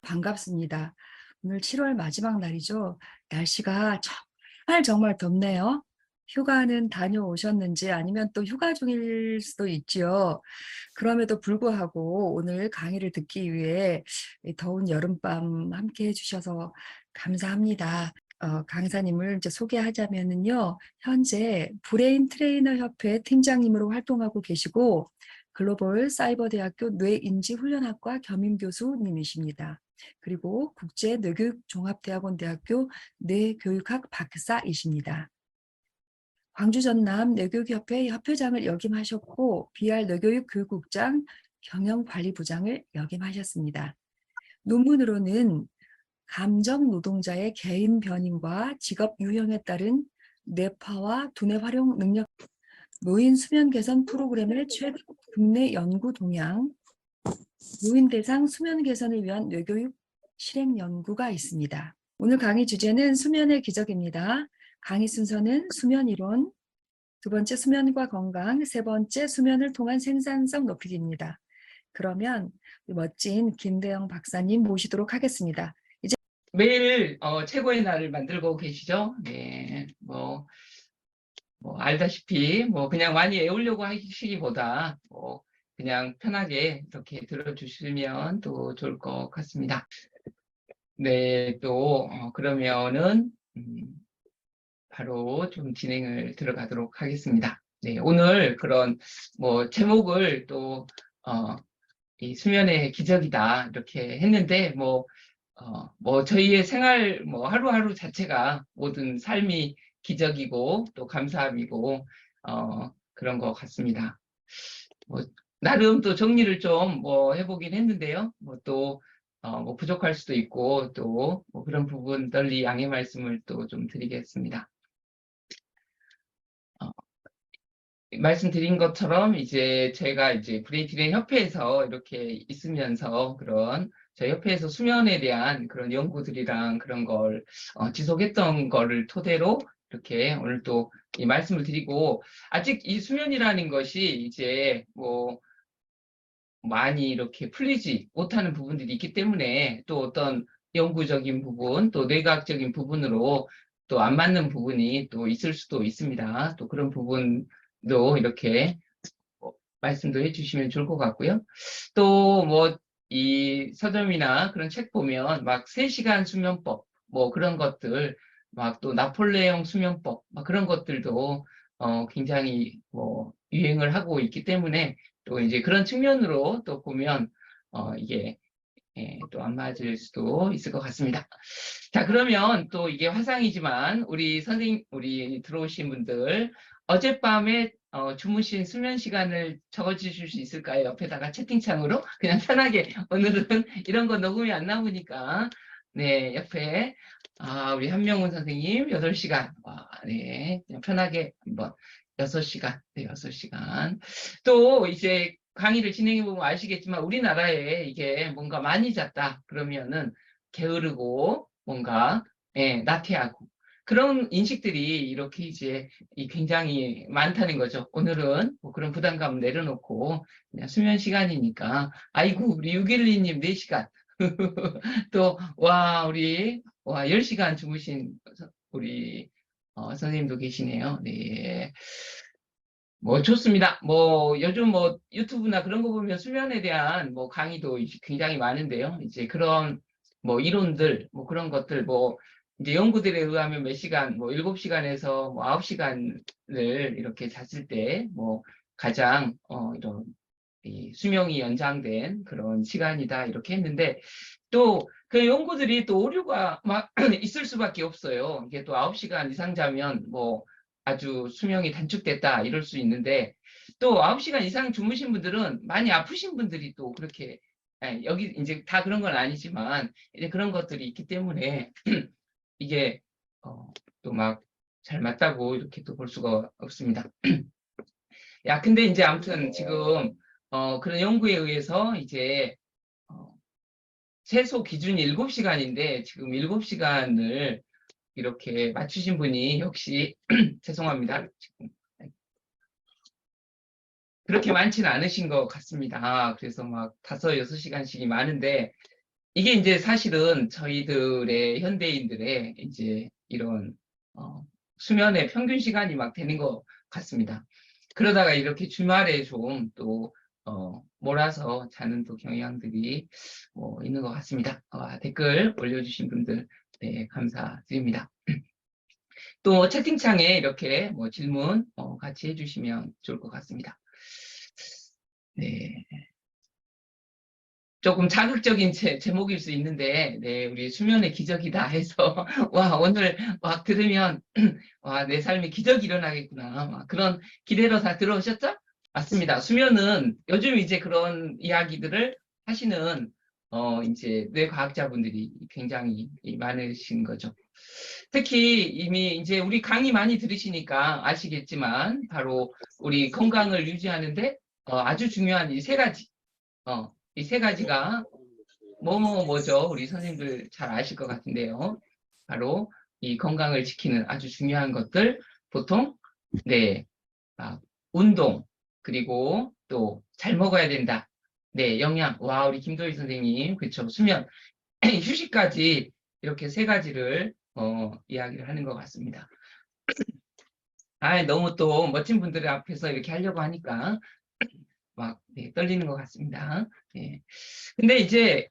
반갑습니다. 오늘 7월 마지막 날이죠. 날씨가 정말 덥네요. 휴가는 다녀오셨는지 아니면 또 휴가 중일 수도 있지요. 그럼에도 불구하고 오늘 강의를 듣기 위해 이 더운 여름밤 함께 해주셔서 감사합니다. 강사님을 이제 소개하자면은요. 현재 브레인 트레이너 협회 팀장님으로 활동하고 계시고 글로벌 사이버대학교 뇌인지훈련학과 겸임교수님이십니다. 그리고 국제 뇌교육 종합대학원 대학교 뇌교육학 박사이십니다. 광주 전남 뇌교육협회 협회장을 역임하셨고 BR 뇌교육 교육국장 경영관리부장을 역임하셨습니다. 논문으로는 감정 노동자의 개인 변임과 직업 유형에 따른 뇌파와 두뇌 활용 능력, 노인 수면 개선 프로그램의 최근 국내 연구 동향, 노인 대상 수면 개선을 위한 뇌교육 실행 연구가 있습니다. 오늘 강의 주제는 수면의 기적입니다. 강의 순서는 수면 이론, 두 번째 수면과 건강, 세 번째 수면을 통한 생산성 높이기입니다. 그러면 멋진 김대영 박사님 모시도록 하겠습니다. 매일 최고의 날을 만들고 계시죠? 네, 알다시피 그냥 많이 애우려고 하시기보다 그냥 편하게 이렇게 들어주시면 또 좋을 것 같습니다. 네, 또 그러면은 바로 좀 진행을 들어가도록 하겠습니다. 네, 오늘 그런 제목을 또 이 수면의 기적이다 이렇게 했는데 저희의 생활 하루하루 자체가 모든 삶이 기적이고 또 감사함이고 그런 것 같습니다. 나름 또 정리를 좀 해보긴 했는데요. 또 부족할 수도 있고 또 그런 부분들 양해 말씀을 또 좀 드리겠습니다. 말씀드린 것처럼 이제 제가 이제 브레이트레인 협회에서 이렇게 있으면서 그런 저희 협회에서 수면에 대한 그런 연구들이랑 그런 걸 지속했던 거를 토대로 이렇게 오늘 또 이 말씀을 드리고, 아직 이 수면이라는 것이 이제 많이 이렇게 풀리지 못하는 부분들이 있기 때문에 또 어떤 연구적인 부분 또 뇌과학적인 부분으로 또 안 맞는 부분이 또 있을 수도 있습니다. 또 그런 부분도 이렇게 말씀도 해주시면 좋을 것 같고요. 또 이 서점이나 그런 책 보면 막 3시간 수면법 그런 것들, 막 또 나폴레옹 수면법 그런 것들도 굉장히 유행을 하고 있기 때문에 또 이제 그런 측면으로 또 보면 이게 또 안 맞을 수도 있을 것 같습니다. 자, 그러면 또 이게 화상이지만 우리 들어오신 분들 어젯밤에 주무신 수면 시간을 적어주실 수 있을까요? 옆에다가 채팅창으로 그냥 편하게. 오늘은 이런 거 녹음이 안 나오니까 네, 옆에 우리 한명훈 선생님 8시간. 네, 그냥 편하게 한번 6시간. 네, 6시간. 또 이제 강의를 진행해 보면 아시겠지만 우리나라에 이게 뭔가 많이 잤다 그러면은 게으르고 뭔가 나태하고 그런 인식들이 이렇게 이제 굉장히 많다는 거죠. 오늘은 그런 부담감 내려놓고 그냥 수면 시간이니까 아이고 우리 612님 4시간 또 우리 10시간 주무신 우리 선생님도 계시네요. 네. 좋습니다. 요즘 유튜브나 그런 거 보면 수면에 대한 강의도 굉장히 많은데요. 이제 그런 이론들, 그런 것들, 이제 연구들에 의하면 몇 시간, 7시간에서 9시간을 이렇게 잤을 때, 가장, 이런, 이 수명이 연장된 그런 시간이다, 이렇게 했는데, 또, 그 연구들이 또 오류가 막 있을 수밖에 없어요. 이게 또 9시간 이상 자면, 아주 수명이 단축됐다 이럴 수 있는데 또 9시간 이상 주무신 분들은 많이 아프신 분들이 또 그렇게 여기 이제 다 그런 건 아니지만 이제 그런 것들이 있기 때문에 이게 또 막 잘 맞다고 이렇게 또 볼 수가 없습니다. 야, 근데 이제 아무튼 지금 그런 연구에 의해서 이제 최소 기준이 7시간인데 지금 7시간을 이렇게 맞추신 분이 역시 죄송합니다. 지금 그렇게 많지는 않으신 것 같습니다. 그래서 막 5, 6시간씩이 많은데 이게 이제 사실은 저희들의 현대인들의 이제 이런 수면의 평균 시간이 막 되는 것 같습니다. 그러다가 이렇게 주말에 좀 또 몰아서 자는 또 경향들이 있는 것 같습니다. 댓글 올려주신 분들 네, 감사드립니다. 또 채팅창에 이렇게 질문 같이 해주시면 좋을 것 같습니다. 네. 조금 자극적인 제목일 수 있는데, 네, 우리 수면의 기적이다 해서, 와, 오늘 막 들으면, 와, 내 삶에 기적이 일어나겠구나. 막 그런 기대로 다 들어오셨죠? 맞습니다. 수면은 요즘 이제 그런 이야기들을 하시는, 이제 뇌과학자분들이 굉장히 많으신 거죠. 특히 이미 이제 우리 강의 많이 들으시니까 아시겠지만, 바로 우리 건강을 유지하는데, 아주 중요한 이 세 가지, 이 세 가지가 뭐죠? 우리 선생님들 잘 아실 것 같은데요. 바로 이 건강을 지키는 아주 중요한 것들, 보통, 네, 운동, 그리고 또 잘 먹어야 된다. 네, 영양. 와, 우리 김도희 선생님, 그쵸. 수면, 휴식까지 이렇게 세 가지를, 이야기를 하는 것 같습니다. 너무 또 멋진 분들 앞에서 이렇게 하려고 하니까 막, 네, 떨리는 것 같습니다. 네. 근데 이제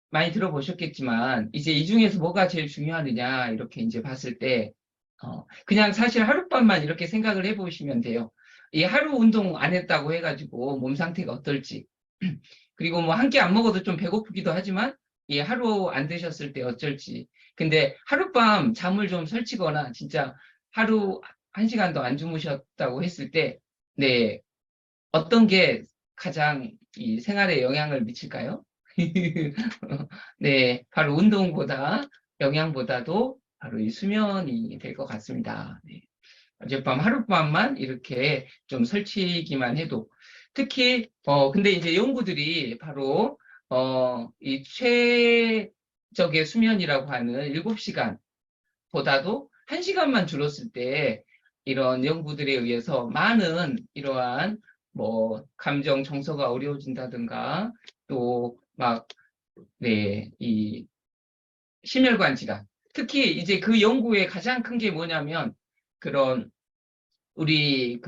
많이 들어보셨겠지만 이제 이 중에서 뭐가 제일 중요하느냐 이렇게 이제 봤을 때 그냥 사실 하룻밤만 이렇게 생각을 해보시면 돼요. 이 하루 운동 안 했다고 해가지고 몸 상태가 어떨지 그리고 뭐 한 끼 안 먹어도 좀 배고프기도 하지만 이 하루 안 드셨을 때 어쩔지. 근데 하룻밤 잠을 좀 설치거나 진짜 하루 1시간도 안 주무셨다고 했을 때 네, 어떤 게 가장 이 생활에 영향을 미칠까요? 네, 바로 운동보다, 영양보다도 바로 이 수면이 될 것 같습니다. 네. 어젯밤 하룻밤만 이렇게 좀 설치기만 해도. 특히, 근데 이제 연구들이 바로, 이 최적의 수면이라고 하는 7시간보다도 1시간만 줄었을 때 이런 연구들에 의해서 많은 이러한 감정 정서가 어려워진다든가 또 막, 네, 이 심혈관 질환. 특히 이제 그 연구의 가장 큰 게 뭐냐면 그런 우리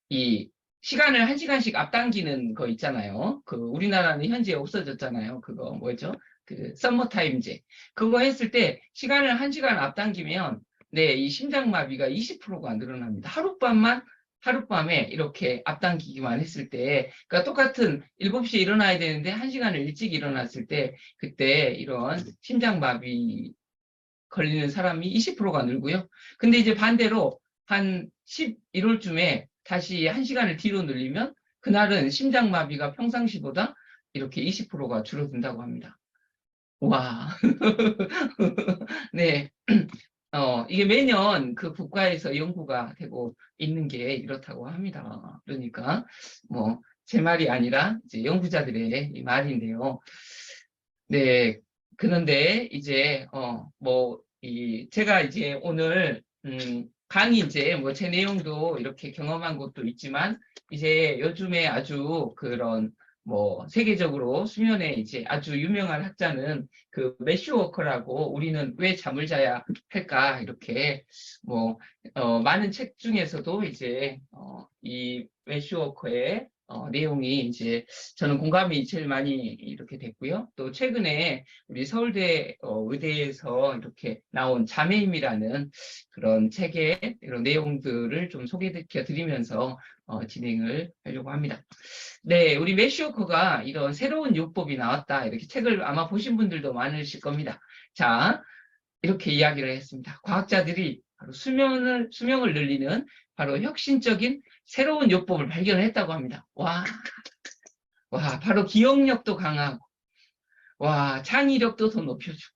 이 시간을 1시간씩 앞당기는 거 있잖아요. 그 우리나라는 현재 없어졌잖아요. 그거 뭐죠? 그 썸머타임제. 그거 했을 때 시간을 1시간 앞당기면 네, 이 심장마비가 20%가 늘어납니다. 하룻밤에 이렇게 앞당기기만 했을 때, 그러니까 똑같은 7시에 일어나야 되는데 1시간을 일찍 일어났을 때, 그때 이런 심장마비 걸리는 사람이 20%가 늘고요. 근데 이제 반대로 한 11월쯤에 다시 1시간을 뒤로 늘리면 그날은 심장마비가 평상시보다 이렇게 20%가 줄어든다고 합니다. 와. 네. 이게 매년 그 국가에서 연구가 되고 있는 게 이렇다고 합니다. 그러니까, 제 말이 아니라 이제 연구자들의 이 말인데요. 네. 그런데 이제, 제가 이제 오늘, 강의 이제 제 내용도 이렇게 경험한 것도 있지만, 이제 요즘에 아주 그런 세계적으로 수면에 이제 아주 유명한 학자는 그 매슈 워커라고 우리는 왜 잠을 자야 할까 이렇게 많은 책 중에서도 이제 이 매슈 워커의 내용이 이제 저는 공감이 제일 많이 이렇게 됐고요. 또 최근에 우리 서울대 의대에서 이렇게 나온 잠의 힘이라는 그런 책의 이런 내용들을 좀 소개시켜 드리면서 진행을 하려고 합니다. 네, 우리 매시오커가 이런 새로운 요법이 나왔다. 이렇게 책을 아마 보신 분들도 많으실 겁니다. 자, 이렇게 이야기를 했습니다. 과학자들이 바로 수명을 늘리는 바로 혁신적인 새로운 요법을 발견했다고 합니다. 와, 바로 기억력도 강하고, 와, 창의력도 더 높여주고,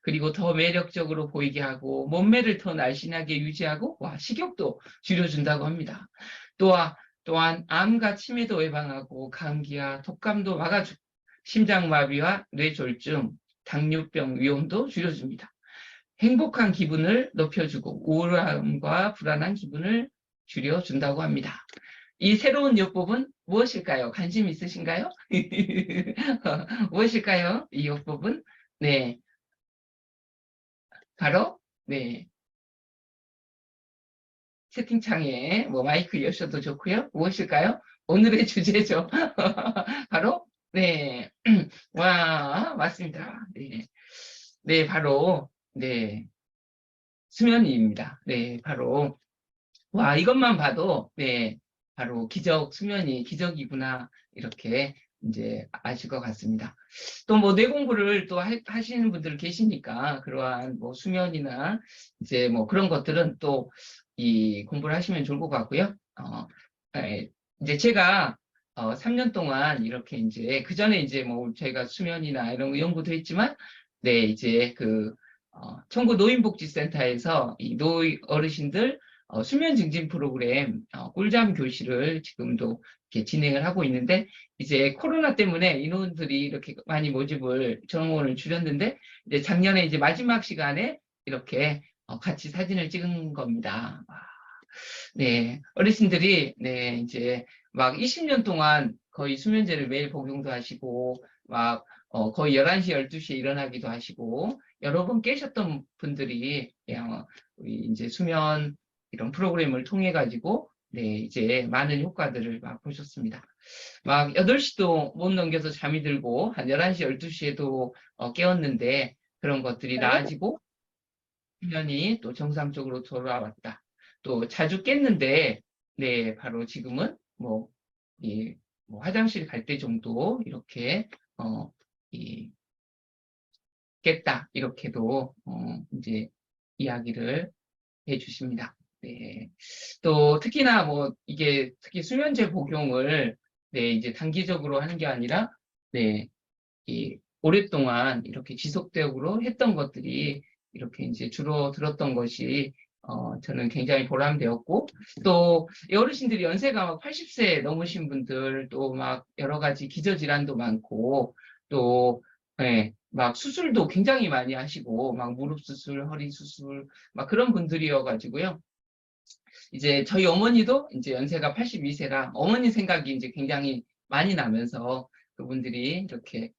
그리고 더 매력적으로 보이게 하고, 몸매를 더 날씬하게 유지하고, 와, 식욕도 줄여준다고 합니다. 또한 암과 치매도 예방하고, 감기와 독감도 막아주고, 심장마비와 뇌졸중, 당뇨병 위험도 줄여줍니다. 행복한 기분을 높여주고 우울함과 불안한 기분을 줄여준다고 합니다. 이 새로운 요법은 무엇일까요? 관심 있으신가요? 무엇일까요? 이 요법은? 네, 바로, 네, 채팅창에 뭐 마이크 여셔도 좋고요. 무엇일까요? 오늘의 주제죠. 바로, 네, 와, 맞습니다. 네, 네, 바로, 네, 수면입니다. 네, 바로, 와, 이것만 봐도, 네, 바로 수면이 기적이구나, 이렇게 이제 아실 것 같습니다. 또 뭐 뇌 공부를 또 하시는 분들 계시니까, 그러한 뭐 수면이나 이제 뭐 그런 것들은 또 이 공부를 하시면 좋을 것 같고요. 이제 제가 3년 동안 이렇게 이제, 그 전에 이제 뭐 저희가 수면이나 이런 거 연구도 했지만, 네, 이제 청구 노인복지센터에서 이 어르신들 수면 증진 프로그램 꿀잠 교실을 지금도 이렇게 진행을 하고 있는데, 이제 코로나 때문에 인원들이 이렇게 많이 정원을 줄였는데, 이제 작년에 이제 마지막 시간에 이렇게 같이 사진을 찍은 겁니다. 네, 어르신들이 네, 이제 막 20년 동안 거의 수면제를 매일 복용도 하시고 막 거의 11시, 12시에 일어나기도 하시고 여러 번 깨셨던 분들이 우리 이제 수면 이런 프로그램을 통해 가지고 네, 이제 많은 효과들을 막 보셨습니다. 막 8시도 못 넘겨서 잠이 들고 한 11시, 12시에도 깨었는데 그런 것들이 나아지고 수면이 또 정상적으로 돌아왔다. 또 자주 깼는데 네, 바로 지금은 뭐, 뭐 화장실 갈 때 정도 이렇게 어, 이, 깼다 이렇게도 이제 이야기를 해주십니다. 네. 또 특히나 뭐 이게 특히 수면제 복용을 네, 이제 단기적으로 하는 게 아니라 네, 오랫동안 이렇게 지속적으로 했던 것들이 이렇게 이제 주로 들었던 것이 저는 굉장히 보람되었고, 또 어르신들이 연세가 막 80세 넘으신 분들, 또 막 여러 가지 기저질환도 많고, 또 예, 막 수술도 굉장히 많이 하시고, 막 무릎 수술, 허리 수술, 막 그런 분들이어가지고요. 이제 저희 어머니도 이제 연세가 82세라 어머니 생각이 이제 굉장히 많이 나면서 그분들이 이렇게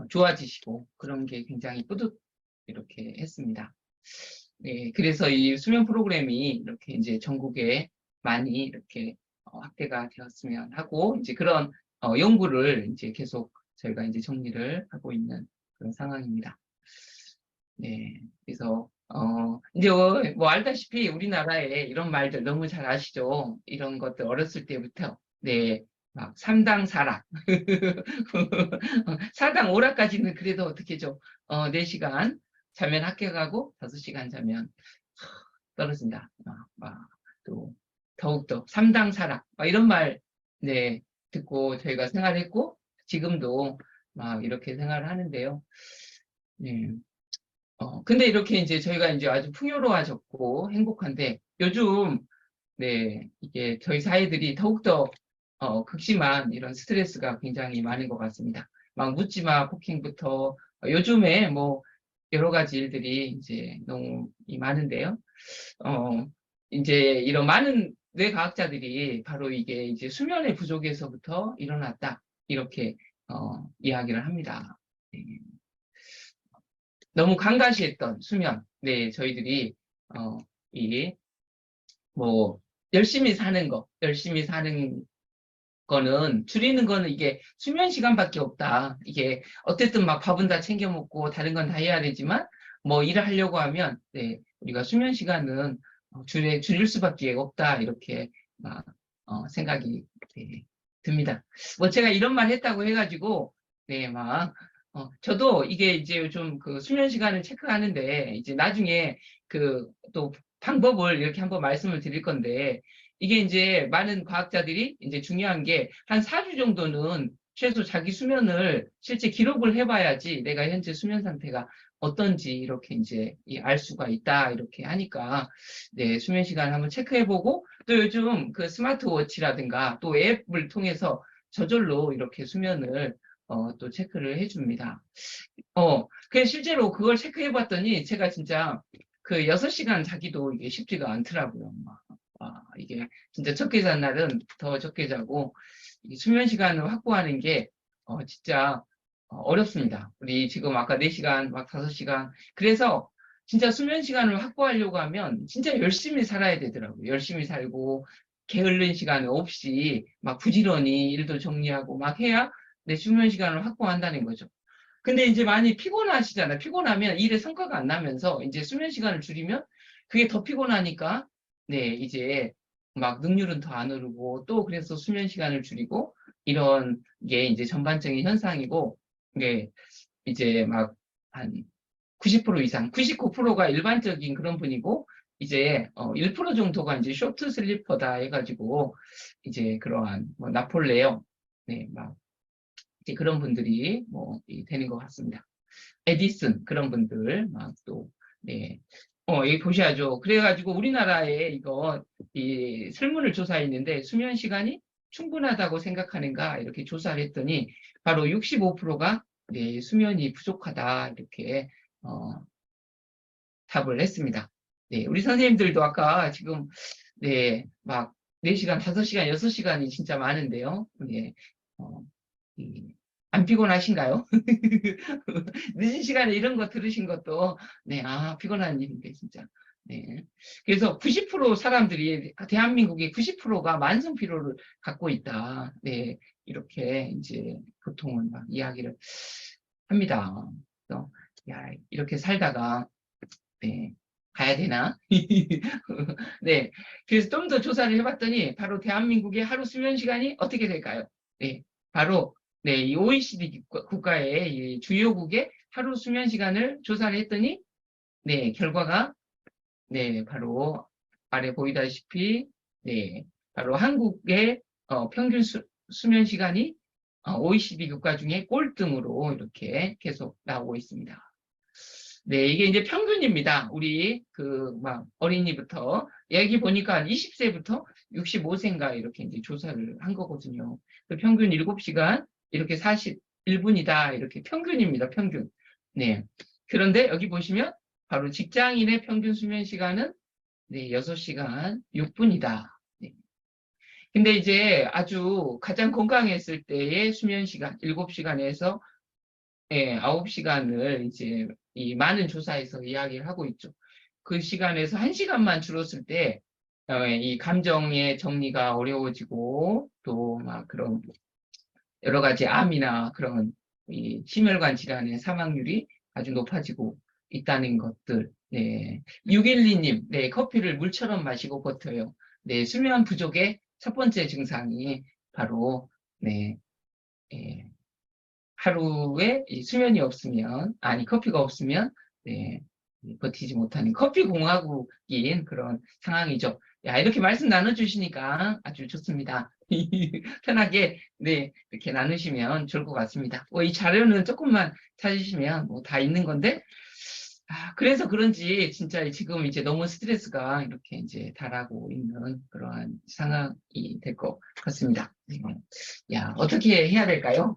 좋아지시고 그런 게 굉장히 뿌듯 이렇게 했습니다. 네, 그래서 이 수면 프로그램이 이렇게 이제 전국에 많이 이렇게 확대가 되었으면 하고 이제 그런 연구를 이제 계속 저희가 이제 정리를 하고 있는 그런 상황입니다. 네, 그래서 이제 뭐 알다시피 우리나라에 이런 말들 너무 잘 아시죠? 이런 것들 어렸을 때부터 네, 막 삼당사락 사당 오락까지는 그래도 어떻게 죠? 4시간 자면 학교 가고 5시간 자면 떨어진다. 또 더욱더 삼당사락 이런 말 네, 듣고 저희가 생활했고 지금도 막 이렇게 생활을 하는데요. 네. 근데 이렇게 이제 저희가 이제 아주 풍요로워졌고 행복한데 요즘 네, 이게 저희 사회들이 더욱더 극심한 이런 스트레스가 굉장히 많은 것 같습니다. 막 묻지마 폭행부터 요즘에 뭐 여러 가지 일들이 이제 너무 많은데요. 어, 이제 이런 많은 뇌과학자들이 바로 이게 이제 수면의 부족에서부터 일어났다. 이렇게 이야기를 합니다. 네. 너무 강가시했던 수면. 네, 저희들이 이 뭐 열심히 사는 거는 줄이는 거는 이게 수면 시간밖에 없다. 이게 어쨌든 막 밥은 다 챙겨 먹고 다른 건 다 해야 되지만 뭐 일을 하려고 하면 네, 우리가 수면 시간은 줄일 수밖에 없다. 이렇게 막 생각이 네, 듭니다. 뭐 제가 이런 말 했다고 해가지고 네, 막 저도 이게 이제 좀 그 수면 시간을 체크하는데 이제 나중에 그 또 방법을 이렇게 한번 말씀을 드릴 건데 이게 이제 많은 과학자들이 이제 중요한 게 한 4주 정도는 최소 자기 수면을 실제 기록을 해봐야지 내가 현재 수면 상태가 어떤지 이렇게 이제 알 수가 있다 이렇게 하니까 네, 수면 시간 한번 체크해보고 또 요즘 그 스마트워치라든가 또 앱을 통해서 저절로 이렇게 수면을 또 체크를 해줍니다. 그래서 실제로 그걸 체크해봤더니 제가 진짜 그 6시간 자기도 이게 쉽지가 않더라고요. 이게 진짜 적게 잔 날은 더 적게 자고, 이 수면 시간을 확보하는 게, 진짜 어렵습니다. 우리 지금 아까 4시간, 막 5시간. 그래서 진짜 수면 시간을 확보하려고 하면 진짜 열심히 살아야 되더라고요. 열심히 살고, 게으른 시간 없이 막 부지런히 일도 정리하고 막 해야 내 수면 시간을 확보한다는 거죠. 근데 이제 많이 피곤하시잖아요. 피곤하면 일에 성과가 안 나면서 이제 수면 시간을 줄이면 그게 더 피곤하니까 네, 이제 막 능률은 더 안 오르고 또 그래서 수면 시간을 줄이고 이런 게 이제 전반적인 현상이고 이게 이제 막 한 90% 이상, 99%가 일반적인 그런 분이고 이제 1% 정도가 이제 쇼트 슬리퍼다 해가지고 이제 그러한 뭐 나폴레옹 네, 막 이제 그런 분들이 뭐 되는 것 같습니다. 에디슨 그런 분들 막 또 네. 여기 보셔야죠. 그래가지고 우리나라에 이거 이 설문을 조사했는데 수면 시간이 충분하다고 생각하는가 이렇게 조사를 했더니 바로 65%가 네, 수면이 부족하다 이렇게 어, 답을 했습니다. 네, 우리 선생님들도 아까 지금 네, 막 4시간, 5시간, 6시간이 진짜 많은데요. 네, 어, 이, 안 피곤하신가요? 늦은 시간에 이런 거 들으신 것도, 네, 피곤한 일인데, 진짜. 네. 그래서 90% 사람들이, 대한민국의 90%가 만성 피로를 갖고 있다. 네. 이렇게 이제 보통은 막 이야기를 합니다. 그래서, 야, 이렇게 살다가, 네, 가야 되나? 네. 그래서 좀 더 조사를 해봤더니, 바로 대한민국의 하루 수면 시간이 어떻게 될까요? 네. 바로 네, 이 OECD 국가의 이 주요국의 하루 수면 시간을 조사를 했더니, 네, 결과가, 네, 바로 아래 보이다시피, 네, 바로 한국의 평균 수면 시간이 OECD 국가 중에 꼴등으로 이렇게 계속 나오고 있습니다. 네, 이게 이제 평균입니다. 우리 막 어린이부터 여기 보니까 20세부터 65세인가 이렇게 이제 조사를 한 거거든요. 그 평균 7시간 이렇게 41분이다 이렇게 평균입니다. 평균. 네. 그런데 여기 보시면 바로 직장인의 평균 수면 시간은 네, 6시간 6분이다. 네. 근데 이제 아주 가장 건강했을 때의 수면 시간 7시간에서 예, 9시간을 이제 이 많은 조사에서 이야기를 하고 있죠. 그 시간에서 1시간만 줄었을 때, 이 감정의 정리가 어려워지고, 또 막 그런 여러 가지 암이나 그런 이 심혈관 질환의 사망률이 아주 높아지고 있다는 것들. 네. 612님, 네, 커피를 물처럼 마시고 버텨요. 네, 수면 부족의 첫 번째 증상이 바로, 네, 예, 하루에 이 수면이 없으면, 아니, 커피가 없으면, 네, 버티지 못하는 커피 공화국인 그런 상황이죠. 야, 이렇게 말씀 나눠주시니까 아주 좋습니다. 편하게, 네, 이렇게 나누시면 좋을 것 같습니다. 이 자료는 조금만 찾으시면 뭐 다 있는 건데, 그래서 그런지 진짜 지금 이제 너무 스트레스가 이렇게 이제 달하고 있는 그러한 상황이 될 것 같습니다. 네. 야, 어떻게 해야 될까요?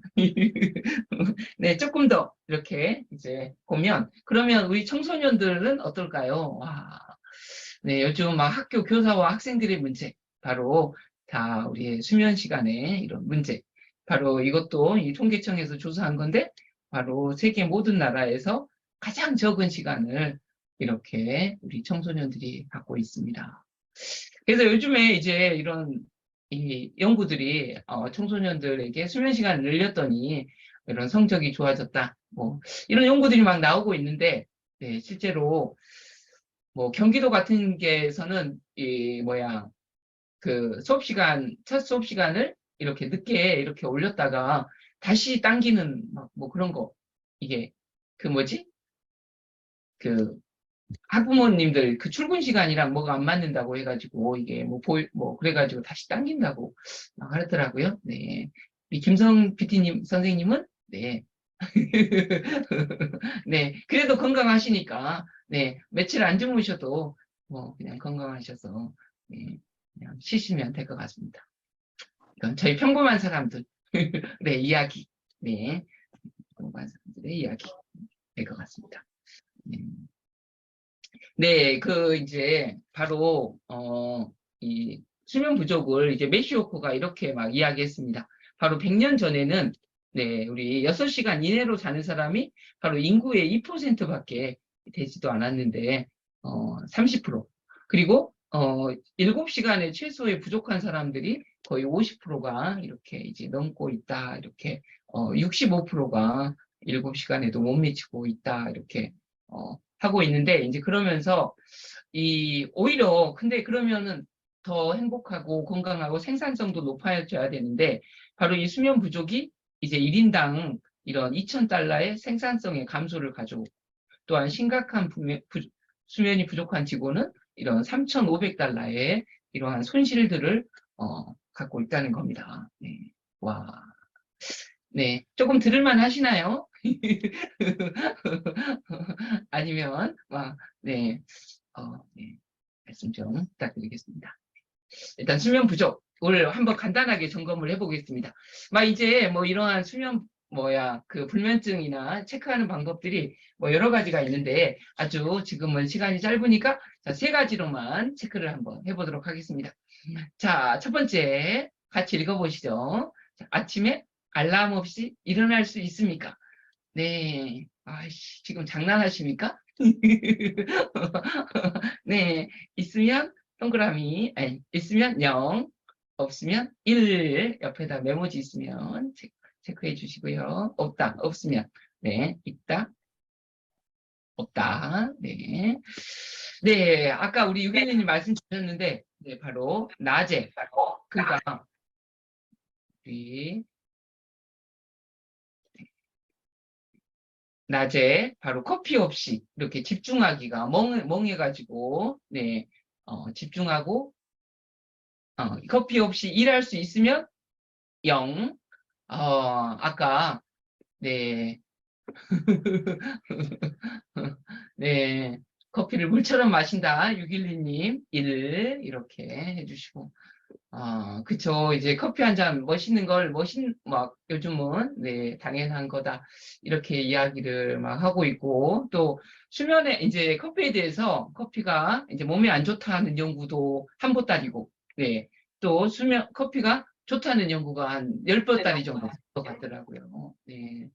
네, 조금 더 이렇게 이제 보면, 그러면 우리 청소년들은 어떨까요? 와, 네, 요즘 막 학교 교사와 학생들의 문제, 바로 다 우리의 수면 시간에 이런 문제, 바로 이것도 이 통계청에서 조사한 건데, 바로 세계 모든 나라에서 가장 적은 시간을 이렇게 우리 청소년들이 갖고 있습니다. 그래서 요즘에 이제 이런 이 연구들이 청소년들에게 수면 시간을 늘렸더니 이런 성적이 좋아졌다. 뭐 이런 연구들이 막 나오고 있는데 네, 실제로 뭐 경기도 같은 게에서는 이 뭐야 그 수업 시간 첫 수업 시간을 이렇게 늦게 이렇게 올렸다가 다시 당기는 막 뭐 그런 거 이게 그 뭐지 그 학부모님들 그 출근 시간이랑 뭐가 안 맞는다고 해가지고 이게 뭐 그래가지고 다시 당긴다고 막 하더라고요. 네. 이 김성 PD님 선생님은 네. 네. 그래도 건강하시니까 네. 며칠 안 주무셔도 뭐 그냥 건강하셔서 네. 그냥 쉬시면 될 것 같습니다. 이건 저희 평범한 사람들 네, 이야기. 네. 평범한 사람들의 이야기 될 것 같습니다. 네. 네, 이제, 바로, 이 수면 부족을 이제 매시오코가 이렇게 막 이야기했습니다. 바로 100년 전에는 네, 우리 6시간 이내로 자는 사람이 바로 인구의 2%밖에 되지도 않았는데 30%. 그리고 7시간의 최소의 부족한 사람들이 거의 50%가 이렇게 이제 넘고 있다. 이렇게 65%가 7시간에도 못 미치고 있다. 이렇게 하고 있는데 이제 그러면서 오히려 근데 그러면은 더 행복하고 건강하고 생산성도 높아져야 되는데 바로 이 수면 부족이 이제 1인당 이런 2,000달러의 생산성의 감소를 가져오고 또한 심각한 수면이 부족한 직원은 이런 3,500달러의 이러한 손실들을 갖고 있다는 겁니다. 네. 와, 네, 조금 들을만 하시나요? 아니면 네, 네, 말씀 좀 부탁드리겠습니다. 일단 수면 부족을 한번 간단하게 점검을 해보겠습니다. 이제 뭐 이러한 수면 그 불면증이나 체크하는 방법들이 뭐 여러 가지가 있는데 아주 지금은 시간이 짧으니까 자, 3가지로만 체크를 한번 해보도록 하겠습니다. 자, 첫 번째 같이 읽어보시죠. 자, 아침에 알람 없이 일어날 수 있습니까? 네. 아이씨, 지금 장난하십니까? 네. 있으면 동그라미, 아니, 있으면 0, 없으면 1, 옆에다 메모지 있으면 체크해 주시고요. 없다, 없으면. 네, 있다, 없다. 네. 네, 아까 우리 유빈님 말씀 주셨는데, 네, 바로 낮에, 그러니까, 우리 낮에 바로 커피 없이 이렇게 집중하기가 멍해가지고, 네, 집중하고, 커피 없이 일할 수 있으면 0, 아까, 네, 네, 커피를 물처럼 마신다, 612님, 1, 이렇게 해주시고, 그쵸. 이제 커피 한 잔 멋있는 걸, 막, 요즘은, 네, 당연한 거다. 이렇게 이야기를 막 하고 있고, 또, 수면에, 이제 커피에 대해서 커피가 이제 몸에 안 좋다는 연구도 한 보따리고, 네, 또 커피가 좋다는 연구가 한 10보따리 정도 될 것 같더라고요. 네,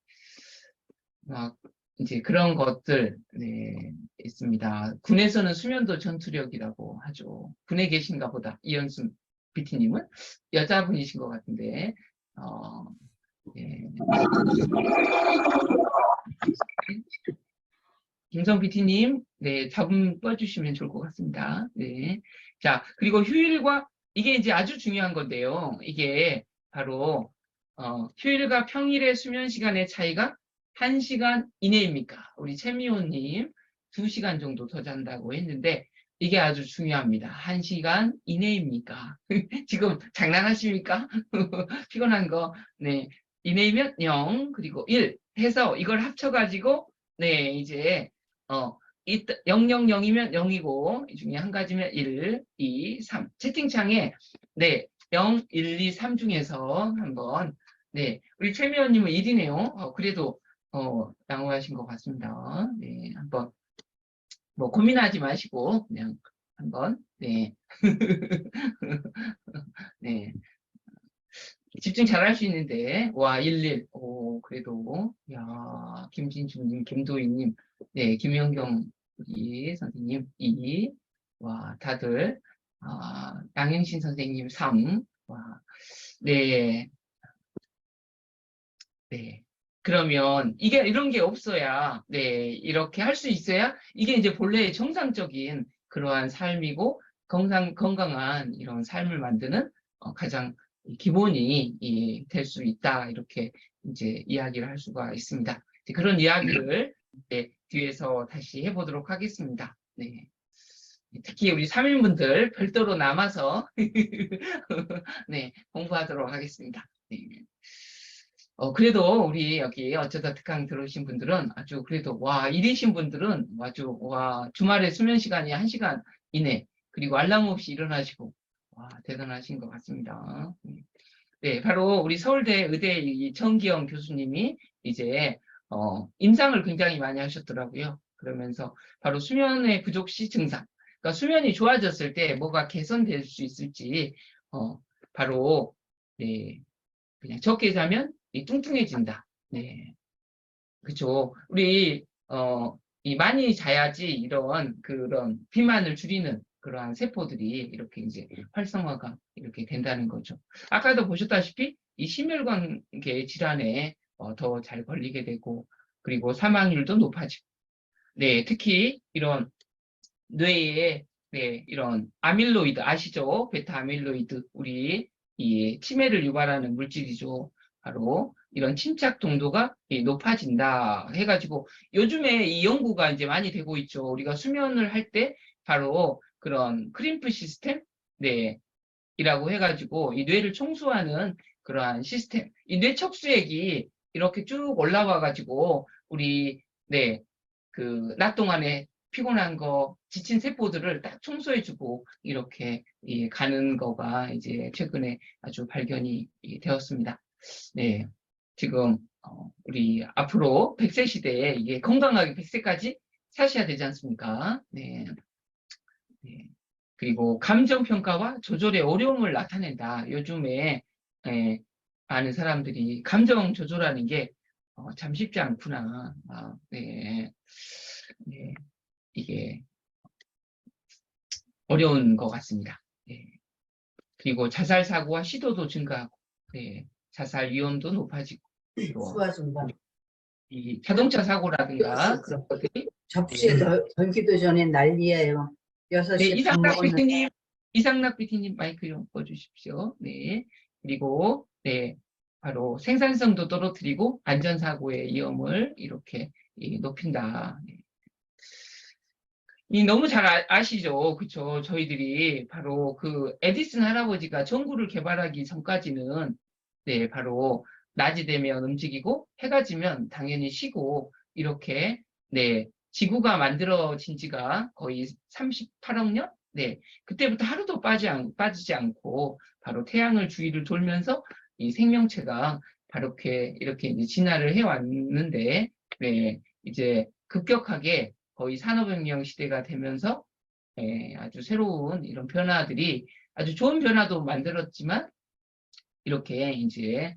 막, 이제 그런 것들, 네, 있습니다. 군에서는 수면도 전투력이라고 하죠. 군에 계신가 보다. 이현순 PT님은 여자분이신 것 같은데, 네. 김성 PT님, 네, 답은 써주시면 좋을 것 같습니다. 네. 자, 그리고 휴일과, 이게 이제 아주 중요한 건데요. 이게 바로, 휴일과 평일의 수면 시간의 차이가 1시간 이내입니까? 우리 최미호님, 2시간 정도 더 잔다고 했는데, 이게 아주 중요합니다. 1시간 이내입니까? 지금 장난하십니까? 피곤한 거, 네. 이내이면 0, 그리고 1 해서 이걸 합쳐가지고, 네, 이제, 000이면 0이고, 이 중에 한 가지면 1, 2, 3. 채팅창에, 네, 0, 1, 2, 3 중에서 한번, 네, 우리 최미연님은 1이네요. 그래도, 양호하신 것 같습니다. 네, 한번, 뭐, 고민하지 마시고, 그냥 한번, 네. 네. 집중 잘할 수 있는데, 와, 11. 오, 그래도, 야, 김진주님, 김도희님, 네, 김영경 우리 선생님, 2. 와, 다들, 양행신 선생님, 3. 와, 네, 네. 그러면, 이런 게 없어야, 네, 이렇게 할 수 있어야, 이게 이제 본래의 정상적인 그러한 삶이고, 건강한 이런 삶을 만드는 가장 기본이 될 수 있다. 이렇게 이제 이야기를 할 수가 있습니다. 그런 이야기를 뒤에서 다시 해보도록 하겠습니다. 네. 특히 우리 3인분들 별도로 남아서 네, 공부하도록 하겠습니다. 네. 그래도 우리 여기 어쩌다 특강 들어오신 분들은 아주 그래도 와, 일이신 분들은 아주 와, 주말에 수면 시간이 1시간 이내 그리고 알람 없이 일어나시고 와, 대단하신 것 같습니다. 네, 바로 우리 서울대 의대 이 정기영 교수님이 이제 임상을 굉장히 많이 하셨더라고요. 그러면서 바로 수면의 부족 시 증상 그러니까 수면이 좋아졌을 때 뭐가 개선될 수 있을지, 바로, 네, 그냥 적게 자면 뚱뚱해진다. 네. 그쵸. 우리, 이 많이 자야지 이런 그런 비만을 줄이는 그러한 세포들이 이렇게 이제 활성화가 이렇게 된다는 거죠. 아까도 보셨다시피 이 심혈관계 질환에 더 잘 걸리게 되고, 그리고 사망률도 높아지고, 네, 특히 이런 뇌에, 네, 이런 아밀로이드 아시죠? 베타 아밀로이드, 우리 이 치매를 유발하는 물질이죠. 바로 이런 침착 동도가 높아진다 해가지고 요즘에 이 연구가 이제 많이 되고 있죠. 우리가 수면을 할 때 바로 그런 크림프 시스템, 네, 이라고 해가지고 이 뇌를 청소하는 그러한 시스템, 이 뇌 척수액이 이렇게 쭉 올라와가지고 우리, 네, 그 낮 동안에 피곤한 거, 지친 세포들을 딱 청소해주고 이렇게 가는 거가 이제 최근에 아주 발견이 되었습니다. 네, 지금 우리 앞으로 100세 시대에 이게 건강하게 100세까지 사셔야 되지 않습니까? 네, 네. 그리고 감정평가와 조절의 어려움을 나타낸다. 요즘에 많은 사람들이 감정 조절하는 게 참 쉽지 않구나. 네. 네. 이게 어려운 것 같습니다. 네. 그리고 자살 사고와 시도도 증가하고, 네. 자살 위험도 높아지고, 또 수고하십니다. 이 자동차 사고라든가 그런 것들이, 접시에 덜기도 전에 난리예요. 네, 6시에 밥 이상락 먹었는데. PD님, 이상락 PD님 마이크 좀 꺼주십시오. 네. 그리고, 네, 바로 생산성도 떨어뜨리고 안전사고의 위험을 이렇게 높인다. 네. 너무 잘 아시죠? 그쵸? 저희들이 바로 그 에디슨 할아버지가 전구를 개발하기 전까지는, 네, 바로 낮이 되면 움직이고 해가 지면 당연히 쉬고 이렇게, 네, 지구가 만들어진 지가 거의 38억 년? 네, 그때부터 하루도 빠지지 않고 바로 태양을 주위를 돌면서 이 생명체가 바로 이렇게 이제 진화를 해왔는데, 네, 이제 급격하게 거의 산업혁명 시대가 되면서 아주 새로운 이런 변화들이 아주 좋은 변화도 만들었지만 이렇게 이제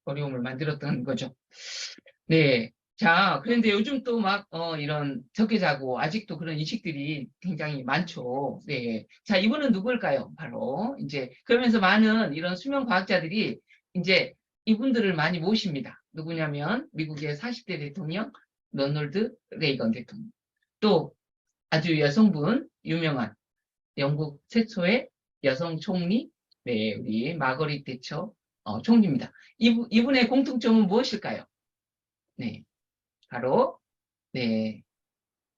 어려움을 만들었던 거죠. 네. 자, 그런데 요즘 또 막 이런 적게 자고 아직도 그런 인식들이 굉장히 많죠. 네. 자, 이분은 누구일까요? 바로 이제 그러면서 많은 이런 수면 과학자들이 이제 이분들을 많이 모십니다. 누구냐면 미국의 40대 대통령 로널드 레이건 대통령. 또 아주 여성분 유명한 영국 최초의 여성 총리, 네, 우리 마거릿 대처 총리입니다. 이분의 공통점은 무엇일까요? 네, 바로 네,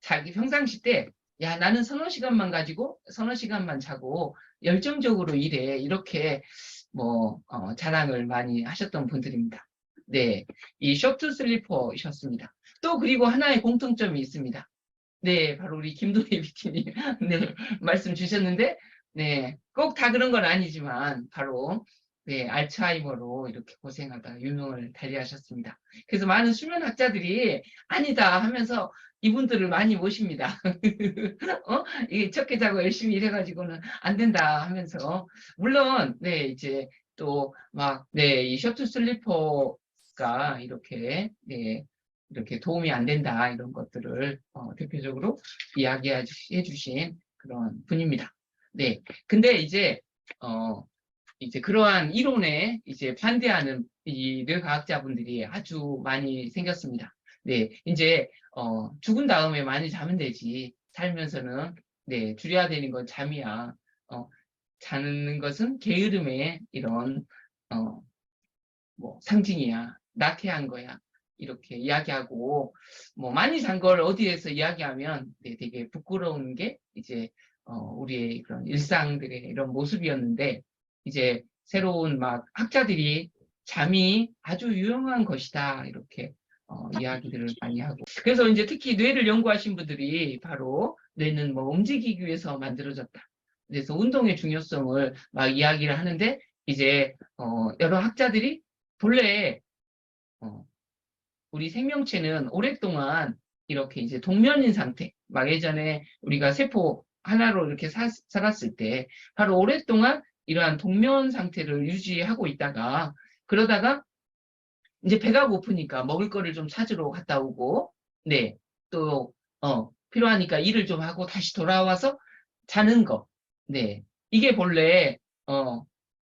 자기 평상시 때, 야, 나는 서너 시간만 가지고 서너 시간만 자고 열정적으로 일해, 이렇게 뭐 자랑을 많이 하셨던 분들입니다. 네, 이 쇼트 슬리퍼이셨습니다. 또 그리고 하나의 공통점이 있습니다. 네, 바로 우리 김도희 비키님 네, 말씀 주셨는데, 네, 꼭 다 그런 건 아니지만 바로 네, 알츠하이머로 이렇게 고생하다 유명을 달리하셨습니다. 그래서 많은 수면학자들이 아니다 하면서 이분들을 많이 모십니다. 이게 적게 자고 열심히 일해가지고는 안 된다 하면서, 물론 네, 이제 또 막 네, 이 셔틀 슬리퍼가 이렇게 네, 이렇게 도움이 안 된다 이런 것들을 대표적으로 이야기해 주신 그런 분입니다. 네, 근데 이제 그러한 이론에 이제 반대하는 이 뇌과학자분들이 아주 많이 생겼습니다. 네, 이제 죽은 다음에 많이 자면 되지. 살면서는 네, 줄여야 되는 건 잠이야. 자는 것은 게으름의 이런 뭐 상징이야. 나태한 거야. 이렇게 이야기하고, 뭐 많이 잔 걸 어디에서 이야기하면 네, 되게 부끄러운 게 이제 우리의 그런 일상들의 이런 모습이었는데, 이제 새로운 막 학자들이 잠이 아주 유용한 것이다 이렇게 이야기들을 많이 하고, 그래서 이제 특히 뇌를 연구하신 분들이 바로 뇌는 뭐 움직이기 위해서 만들어졌다. 그래서 운동의 중요성을 막 이야기를 하는데, 이제 여러 학자들이 본래 우리 생명체는 오랫동안 이렇게 이제 동면인 상태, 막 예전에 우리가 세포 하나로 이렇게 살았을 때 바로 오랫동안 이러한 동면 상태를 유지하고 있다가 그러다가 이제 배가 고프니까 먹을 거를 좀 찾으러 갔다 오고 네, 또 필요하니까 일을 좀 하고 다시 돌아와서 자는 거. 네. 이게 본래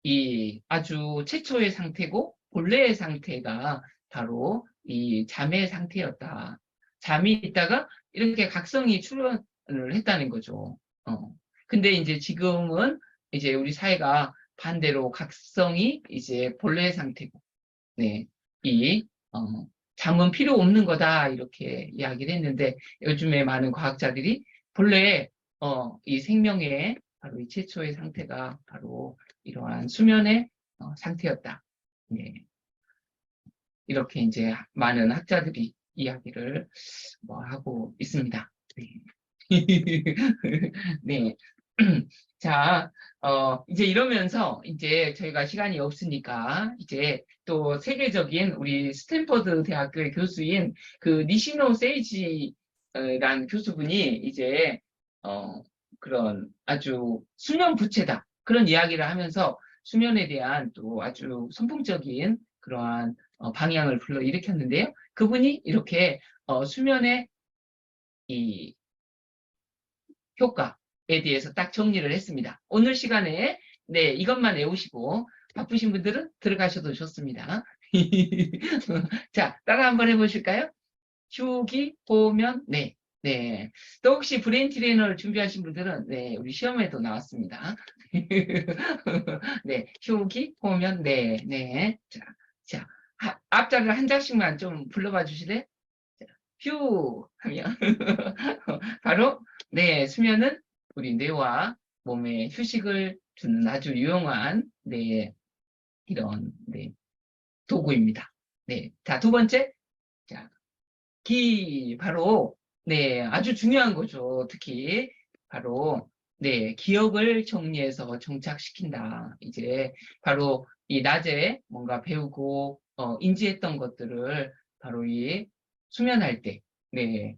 이 아주 최초의 상태고 본래의 상태가 바로 이 잠의 상태였다. 잠이 있다가 이렇게 각성이 출현을 했다는 거죠. 근데 이제 지금은 이제 우리 사회가 반대로 각성이 이제 본래의 상태고, 네, 이 잠은 필요 없는 거다 이렇게 이야기를 했는데 요즘에 많은 과학자들이 본래 이 생명의 바로 이 최초의 상태가 바로 이러한 수면의 상태였다. 네, 이렇게 이제 많은 학자들이 이야기를 뭐 하고 있습니다. 네. 네. 자, 이제 이러면서 이제 저희가 시간이 없으니까 이제 또 세계적인 우리 스탠퍼드 대학교의 교수인 그 니시노 세이지라는 교수분이 이제 그런 아주 수면 부채다 그런 이야기를 하면서 수면에 대한 또 아주 선풍적인 그러한 방향을 불러일으켰는데요. 그분이 이렇게 수면의 이 효과에 대해서 딱 정리를 했습니다. 오늘 시간에 네, 이것만 외우시고 바쁘신 분들은 들어가셔도 좋습니다. 자, 따라 한번 해보실까요? 휴기, 보면, 네. 네. 또 혹시 브레인 트레이너를 준비하신 분들은, 네, 우리 시험에도 나왔습니다. 네, 휴기, 보면, 네, 네. 자, 앞자리를 한 장씩만 좀 불러봐 주실래요? 휴 하면 바로 네 수면은 우리 뇌와 몸에 휴식을 주는 아주 유용한 네 이런 네 도구입니다. 네, 자, 두 번째, 자, 바로 네 아주 중요한 거죠. 특히 바로 네 기억을 정리해서 정착시킨다. 이제 바로 이 낮에 뭔가 배우고 인지했던 것들을 바로 이 수면할 때, 네,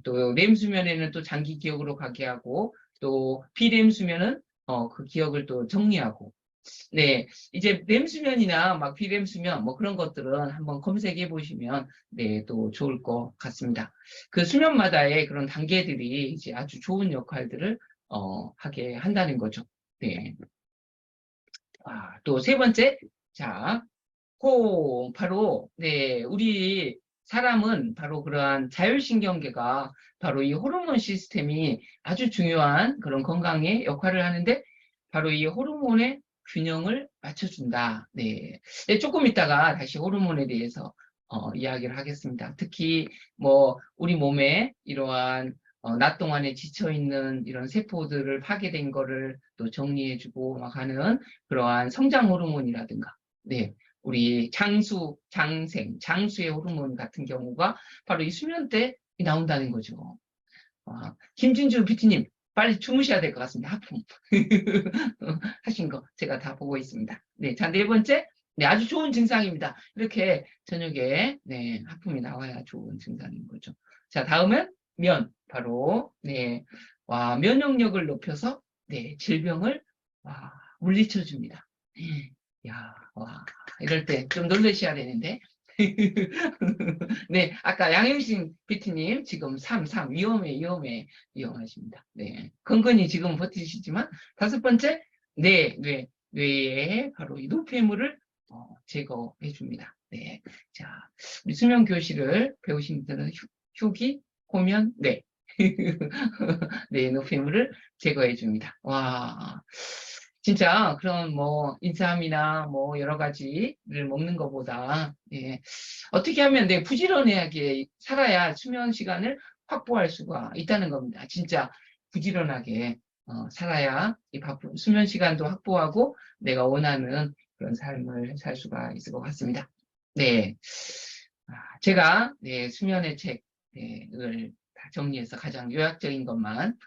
또 렘 수면에는 또 장기 기억으로 가게 하고 또 비렘 수면은 그 기억을 또 정리하고 네, 이제 렘 수면이나 막 비렘 수면 뭐 그런 것들은 한번 검색해 보시면 네, 또 좋을 것 같습니다. 그 수면마다의 그런 단계들이 이제 아주 좋은 역할들을 하게 한다는 거죠. 네. 또 세 번째, 자, 바로 네, 우리 사람은 바로 그러한 자율신경계가 바로 이 호르몬 시스템이 아주 중요한 그런 건강에 역할을 하는데 바로 이 호르몬의 균형을 맞춰준다. 네. 네, 조금 있다가 다시 호르몬에 대해서 이야기를 하겠습니다. 특히 뭐 우리 몸에 이러한 낮 동안에 지쳐있는 이런 세포들을 파괴된 거를 또 정리해주고 막 하는 그러한 성장 호르몬이라든가 네. 우리 장수의 호르몬 같은 경우가 바로 이 수면 때 나온다는 거죠. 김진주 PT님, 빨리 주무셔야 될 것 같습니다. 하품. 하신 거 제가 다 보고 있습니다. 네, 자, 네 번째. 네, 아주 좋은 증상입니다. 이렇게 저녁에, 네, 하품이 나와야 좋은 증상인 거죠. 자, 다음은 바로, 네, 면역력을 높여서, 네, 질병을, 물리쳐줍니다. 야, 이럴 때 좀 놀라셔야 되는데. 네, 아까 양효신 PT님 지금 3 위험하십니다. 네, 건건히 지금 버티시지만 다섯 번째, 뇌에 바로 이 노폐물을 제거해 줍니다. 네, 자, 우리 수면 교실을 배우신 분들은 휴기, 고면, 네, 네, 노폐물을 제거해 줍니다. 와. 진짜 그런 뭐 인삼이나 뭐 여러 가지를 먹는 것보다 예, 어떻게 하면 부지런하게 살아야 수면 시간을 확보할 수가 있다는 겁니다. 진짜 부지런하게 살아야 이 바쁜 수면 시간도 확보하고 내가 원하는 그런 삶을 살 수가 있을 것 같습니다. 네, 제가 네, 수면의 책을 다 정리해서 가장 요약적인 것만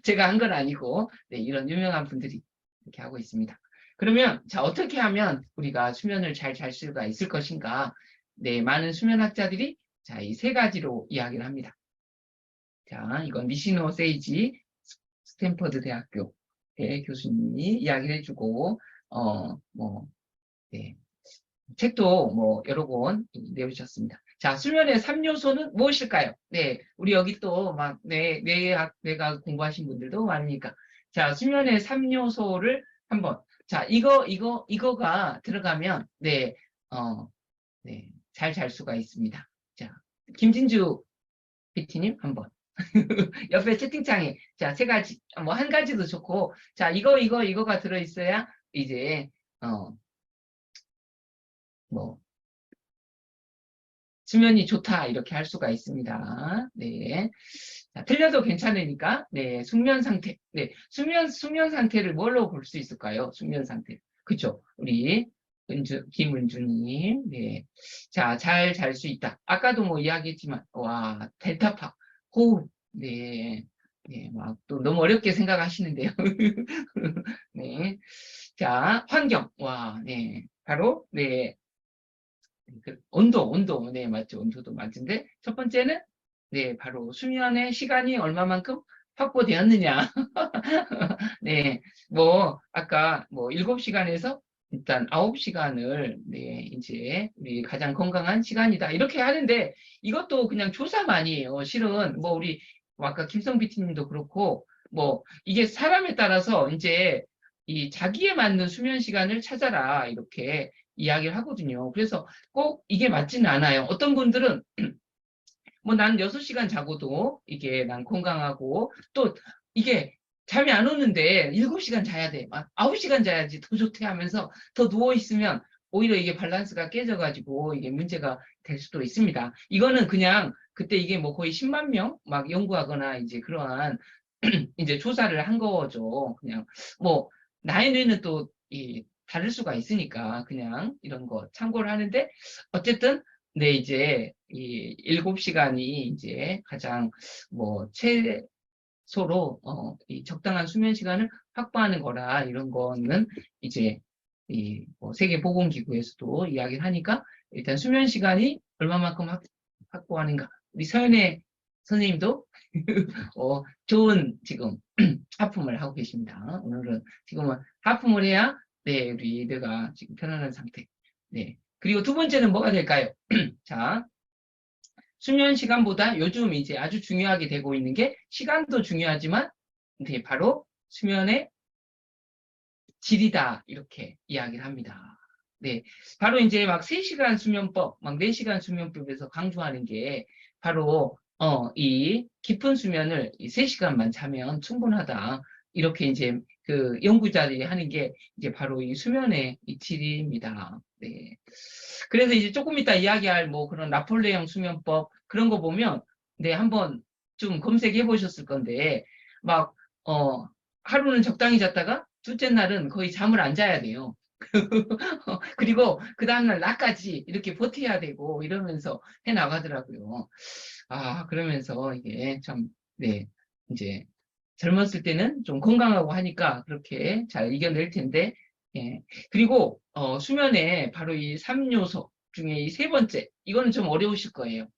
제가 한 건 아니고 네, 이런 유명한 분들이 이렇게 하고 있습니다. 그러면 자 어떻게 하면 우리가 수면을 잘 잘 수가 있을 것인가? 네, 많은 수면학자들이 자, 이 세 가지로 이야기를 합니다. 자, 이건 니시노 세이지 스탠퍼드 대학교 교수님이 이야기를 해주고, 네. 책도 뭐 여러 권 내주셨습니다. 자, 수면의 3요소는 무엇일까요? 네, 우리 여기 또 막 뇌가 공부하신 분들도 많으니까. 자, 수면의 3요소를 한번. 자, 이거가 들어가면 네, 잘 잘 수가 있습니다. 자, 김진주 PT님 한번. 옆에 채팅창에 자, 3가지, 뭐 1가지도 좋고, 자, 이거가 들어있어야 이제 수면이 좋다 이렇게 할 수가 있습니다. 네, 자, 틀려도 괜찮으니까 네, 숙면 상태. 네, 수면 상태를 뭘로 볼 수 있을까요? 숙면 상태. 그쵸? 우리 김은주님, 네, 자, 잘 잘 수 있다. 아까도 뭐 이야기했지만, 와, 델타파, 호흡, 네, 네, 막 또 너무 어렵게 생각하시는데요. 네, 자, 환경, 와, 네, 바로 네. 온도, 네, 맞죠. 온도도 맞은데, 첫 번째는, 네, 바로 수면의 시간이 얼마만큼 확보되었느냐. 네, 아까 7시간에서 일단 9시간을, 네, 이제, 우리 가장 건강한 시간이다. 이렇게 하는데, 이것도 그냥 조사만이에요. 실은, 우리, 아까 김성 PT님도 그렇고, 이게 사람에 따라서 이제, 이 자기에 맞는 수면 시간을 찾아라. 이렇게 이야기를 하거든요. 그래서 꼭 이게 맞지는 않아요. 어떤 분들은 난 6시간 자고도 이게 난 건강하고 또 이게 잠이 안 오는데 7시간 자야 돼. 막 9시간 자야지 더 좋대 하면서 더 누워있으면 오히려 이게 밸런스가 깨져가지고 이게 문제가 될 수도 있습니다. 이거는 그냥 그때 이게 거의 10만 명 막 연구하거나 이제 그러한 이제 조사를 한 거죠. 그냥 나의 뇌는 또 다를 수가 있으니까 그냥 이런 거 참고를 하는데 어쨌든 네, 이제 이 7시간이 이제 가장 최소로 이 적당한 수면 시간을 확보하는 거라 이런 거는 이제 이 세계보건기구에서도 이야기를 하니까 일단 수면 시간이 얼마만큼 확보하는가. 우리 서연애 선생님도 좋은 지금 하품을 하고 계십니다. 오늘은 지금은 하품을 해야 네, 우리 뇌가 지금 편안한 상태. 네. 그리고 두 번째는 뭐가 될까요? 자, 수면 시간보다 요즘 이제 아주 중요하게 되고 있는 게 시간도 중요하지만 네, 바로 수면의 질이다. 이렇게 이야기를 합니다. 네. 바로 이제 막 3시간 수면법, 막 4시간 수면법에서 강조하는 게 바로 이 깊은 수면을 3시간만 자면 충분하다. 이렇게 이제 그 연구자들이 하는 게 이제 바로 이 수면의 이 질입니다. 네. 그래서 이제 조금 이따 이야기할 그런 나폴레옹 수면법 그런 거 보면 네, 한번 좀 검색해 보셨을 건데 막 하루는 적당히 잤다가 둘째 날은 거의 잠을 안 자야 돼요. 그리고 그 다음날 낮까지 이렇게 버텨야 되고 이러면서 해 나가더라고요. 아, 그러면서 이게 참, 네, 이제 젊었을 때는 좀 건강하고 하니까 그렇게 잘 이겨낼 텐데, 예. 그리고, 수면에 바로 이 3요소 중에 이 3번째, 이거는 좀 어려우실 거예요.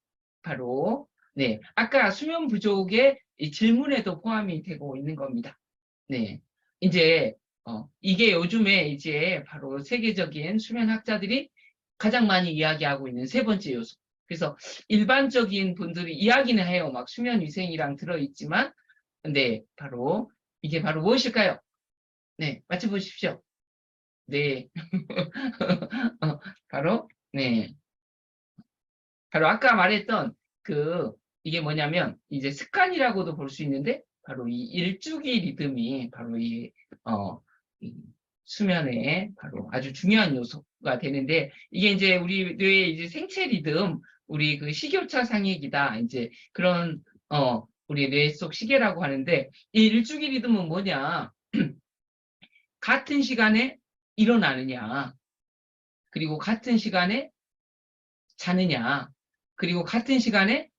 바로, 네, 아까 수면 부족의 이 질문에도 포함이 되고 있는 겁니다. 네, 이제, 이게 요즘에 이제 바로 세계적인 수면 학자들이 가장 많이 이야기하고 있는 3번째 요소. 그래서 일반적인 분들이 이야기는 해요. 막 수면 위생이랑 들어있지만, 네, 이게 바로 무엇일까요? 네, 맞춰보십시오. 네. 바로, 네. 바로 아까 말했던 이게 뭐냐면, 이제 습관이라고도 볼 수 있는데, 바로 이 일주기 리듬이 바로 이 수면의 바로 아주 중요한 요소가 되는데, 이게 이제 우리 뇌의 이제 생체 리듬, 우리 그 식욕차 상액이다. 이제 그런, 우리 뇌 속 시계라고 하는데, 이 일주기 리듬은 뭐냐? 같은 시간에 일어나느냐, 그리고 같은 시간에 자느냐, 그리고 같은 시간에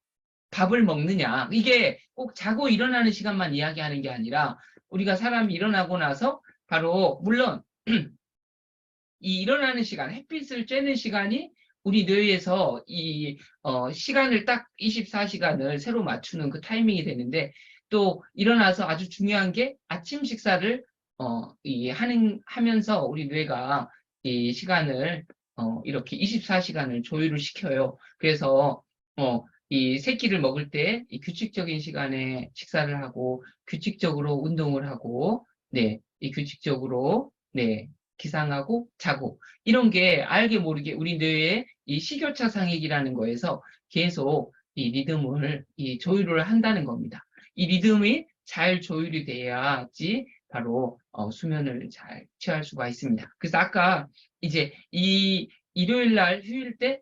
밥을 먹느냐. 이게 꼭 자고 일어나는 시간만 이야기하는 게 아니라 우리가 사람이 일어나고 나서 바로 물론 이 일어나는 시간, 햇빛을 쬐는 시간이 우리 뇌에서 이 시간을 딱 24시간을 새로 맞추는 그 타이밍이 되는데 또 일어나서 아주 중요한 게 아침 식사를 하면서 우리 뇌가 이 시간을 이렇게 24시간을 조율을 시켜요. 그래서 이 새끼를 먹을 때 이 규칙적인 시간에 식사를 하고 규칙적으로 운동을 하고 네, 이 규칙적으로 네, 기상하고 자고 이런 게 알게 모르게 우리 뇌에 이 식욕차 상액이라는 거에서 계속 이 리듬을 이 조율을 한다는 겁니다. 이 리듬이 잘 조율이 돼야지 바로 수면을 잘 취할 수가 있습니다. 그래서 아까 이제 이 일요일 날 휴일 때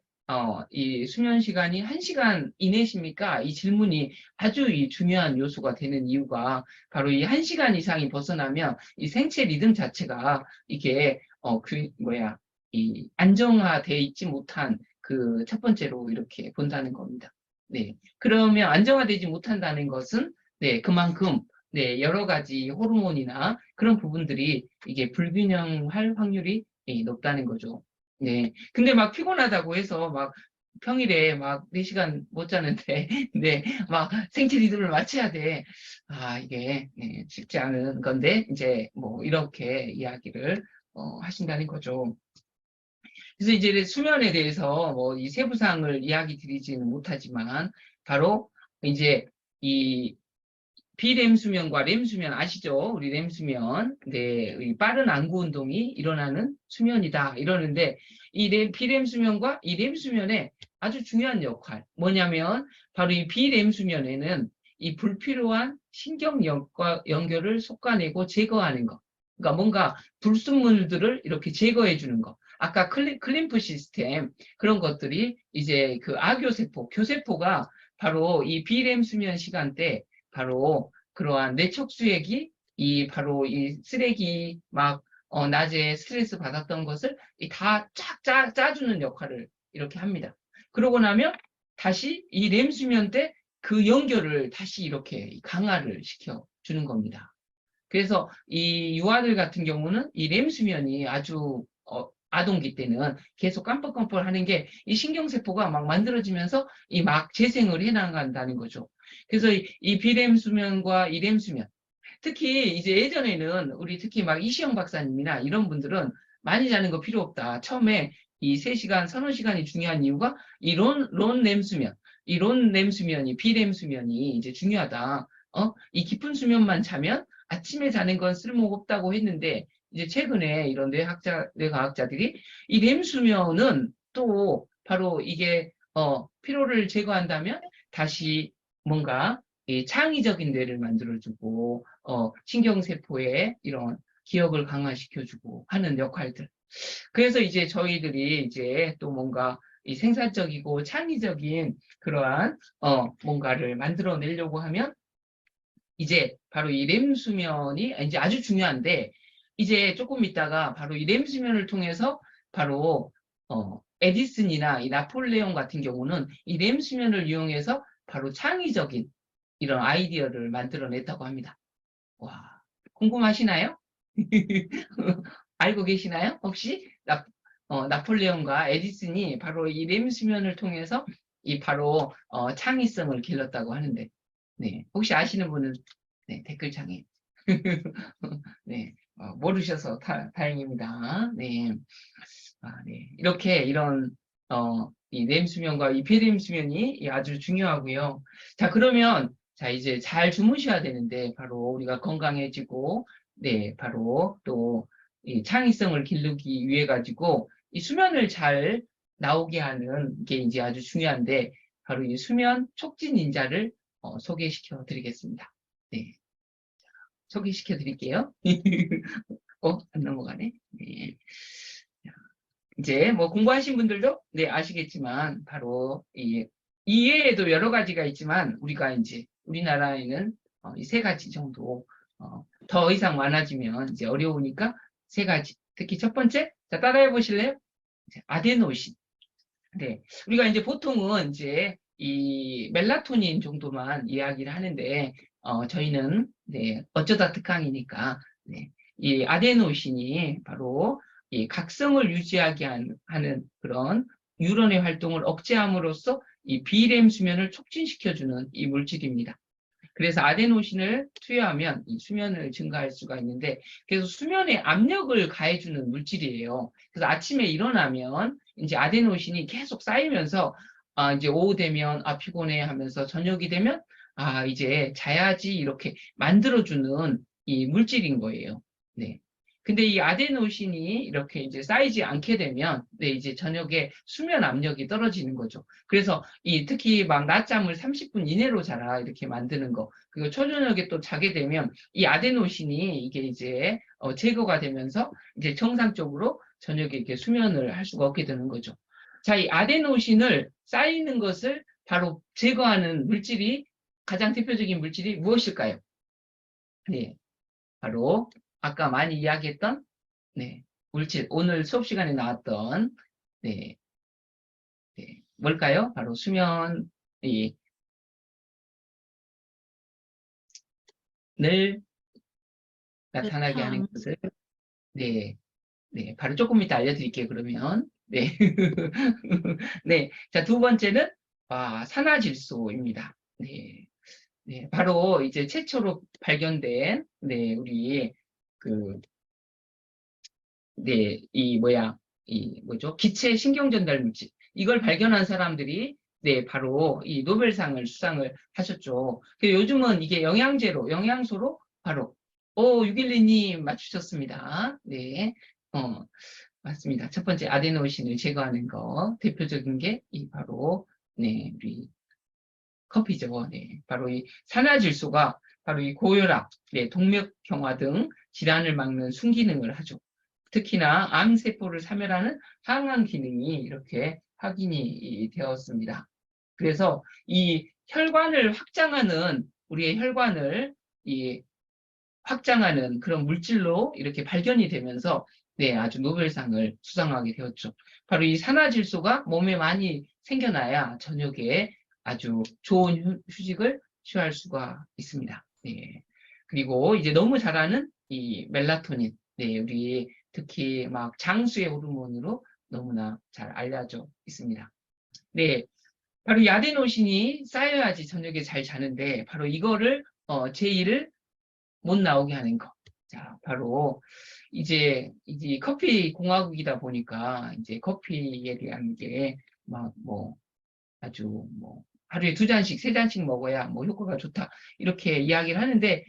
이 수면 시간이 1시간 이내십니까? 이 질문이 아주 이 중요한 요소가 되는 이유가 바로 이 1시간 이상이 벗어나면 이 생체 리듬 자체가 이게 이 안정화돼 있지 못한 그 첫 번째로 이렇게 본다는 겁니다. 네. 그러면 안정화되지 못한다는 것은 네, 그만큼 네, 여러 가지 호르몬이나 그런 부분들이 이게 불균형할 확률이 높다는 거죠. 네. 근데 막 피곤하다고 해서 막 평일에 막 4시간 못 자는데, 네, 막 생체 리듬을 맞춰야 돼. 아, 이게 네, 쉽지 않은 건데, 이제 뭐 이렇게 이야기를 하신다는 거죠. 그래서 이제 수면에 대해서 뭐 이 세부사항을 이야기 드리지는 못하지만, 바로 이제 이 비렘 수면과 렘 수면 아시죠? 우리 렘 수면, 네, 이 빠른 안구 운동이 일어나는 수면이다 이러는데 이 비렘 수면과 이 렘 수면의 아주 중요한 역할 뭐냐면 바로 이 비렘 수면에는 이 불필요한 신경 연결을 솎아내고 제거하는 거. 그러니까 뭔가 불순물들을 이렇게 제거해 주는 거. 아까 클림프 시스템 그런 것들이 이제 그 아교세포, 교세포가 바로 이 비렘 수면 시간대 바로 그러한 뇌척수액이 바로 이 쓰레기 막 낮에 스트레스 받았던 것을 다 쫙 짜주는 역할을 이렇게 합니다. 그러고 나면 다시 이 렘 수면 때 그 연결을 다시 이렇게 강화를 시켜주는 겁니다. 그래서 이 유아들 같은 경우는 이 렘 수면이 아주 아동기 때는 계속 깜빡깜빡 하는 게 이 신경세포가 막 만들어지면서 이 막 재생을 해나간다는 거죠. 그래서 이 비렘 수면과 이 렘 수면, 특히 이제 예전에는 우리 특히 막 이시영 박사님이나 이런 분들은 많이 자는 거 필요 없다. 처음에 이 3시간, 서너 시간이 중요한 이유가 이 렘 수면, 이 렘 수면이, 비렘 수면이 이제 중요하다. 이 깊은 수면만 자면 아침에 자는 건 쓸모없다고 했는데 이제 최근에 이런 뇌과학자들이 이 렘 수면은 또 바로 이게 피로를 제거한다면 다시 뭔가 이 창의적인 뇌를 만들어주고 신경세포의 이런 기억을 강화시켜주고 하는 역할들. 그래서 이제 저희들이 이제 또 뭔가 이 생산적이고 창의적인 그러한 뭔가를 만들어내려고 하면 이제 바로 이 렘 수면이 이제 아주 중요한데 이제 조금 있다가 바로 이 렘 수면을 통해서 바로 에디슨이나 이 나폴레옹 같은 경우는 이 렘 수면을 이용해서 바로 창의적인 이런 아이디어를 만들어냈다고 합니다. 와, 궁금하시나요? 알고 계시나요? 혹시 나폴레옹과 에디슨이 바로 이 렘 수면을 통해서 이 바로 창의성을 길렀다고 하는데, 네, 혹시 아시는 분은 네, 댓글창에 네, 모르셔서 다행입니다. 네, 네, 이렇게 이런 이 렘 수면과 이 비렘 수면이 아주 중요하고요. 자, 그러면 자 이제 잘 주무셔야 되는데 바로 우리가 건강해지고 네, 바로 또 이 창의성을 기르기 위해 가지고 이 수면을 잘 나오게 하는 게 이제 아주 중요한데 바로 이 수면 촉진 인자를 소개시켜 드리겠습니다. 네, 소개시켜 드릴게요. 안 넘어가네. 네. 이제 뭐 공부하신 분들도 네 아시겠지만 바로 이외에도 여러 가지가 있지만 우리가 이제 우리나라에는 이 3가지 정도 더 이상 많아지면 이제 어려우니까 3가지. 특히 첫 번째, 자 따라해 보실래요? 아데노신. 네, 우리가 이제 보통은 이제 이 멜라토닌 정도만 이야기를 하는데 저희는 네 어쩌다 특강이니까 네, 이 아데노신이 바로 이 각성을 유지하게 하는 그런 뉴런의 활동을 억제함으로써 이 비렘 수면을 촉진시켜주는 이 물질입니다. 그래서 아데노신을 투여하면 이 수면을 증가할 수가 있는데, 그래서 수면에 압력을 가해주는 물질이에요. 그래서 아침에 일어나면 이제 아데노신이 계속 쌓이면서 이제 오후 되면 피곤해 하면서 저녁이 되면 이제 자야지 이렇게 만들어주는 이 물질인 거예요. 네. 근데 이 아데노신이 이렇게 이제 쌓이지 않게 되면 이제 저녁에 수면 압력이 떨어지는 거죠. 그래서 특히 막 낮잠을 30분 이내로 자라 이렇게 만드는 거. 그리고 초저녁에 또 자게 되면 이 아데노신이 이게 이제 제거가 되면서 이제 정상적으로 저녁에 이렇게 수면을 할 수가 없게 되는 거죠. 자, 이 아데노신을 쌓이는 것을 바로 제거하는 물질이, 가장 대표적인 물질이 무엇일까요? 네, 바로 아까 많이 이야기했던 물질, 오늘 수업 시간에 나왔던 뭘까요? 바로 수면을 나타나게 하는 것을 바로 조금 이따 알려드릴게요. 그러면 자, 두 번째는 산화질소입니다. 바로 이제 최초로 발견된 우리 기체 신경전달 물질, 이걸 발견한 사람들이 바로 이 노벨상을 수상을 하셨죠. 요즘은 이게 영양소로 바로 612님 맞추셨습니다. 맞습니다. 첫 번째 아데노신을 제거하는 거 대표적인 게 바로 우리 커피죠. 바로 이 산화질소가 바로 이 고혈압, 동맥경화 등 질환을 막는 순기능을 하죠. 특히나 암세포를 사멸하는 항암 기능이 이렇게 확인이 되었습니다. 그래서 이 혈관을 확장하는, 우리의 혈관을 확장하는 그런 물질로 이렇게 발견이 되면서 아주 노벨상을 수상하게 되었죠. 바로 이 산화질소가 몸에 많이 생겨나야 저녁에 아주 좋은 휴식을 취할 수가 있습니다. 그리고 이제 너무 잘 아는 이 멜라토닌, 우리 특히 막 장수의 호르몬으로 너무나 잘 알려져 있습니다. 바로 이 아데노신이 쌓여야지 저녁에 잘 자는데, 바로 이거를 제의를 못 나오게 하는 거. 자, 바로 이제 커피 공화국이다 보니까 이제 커피에 대한 게 아주 하루에 2잔씩, 3잔씩 먹어야 효과가 좋다, 이렇게 이야기를 하는데,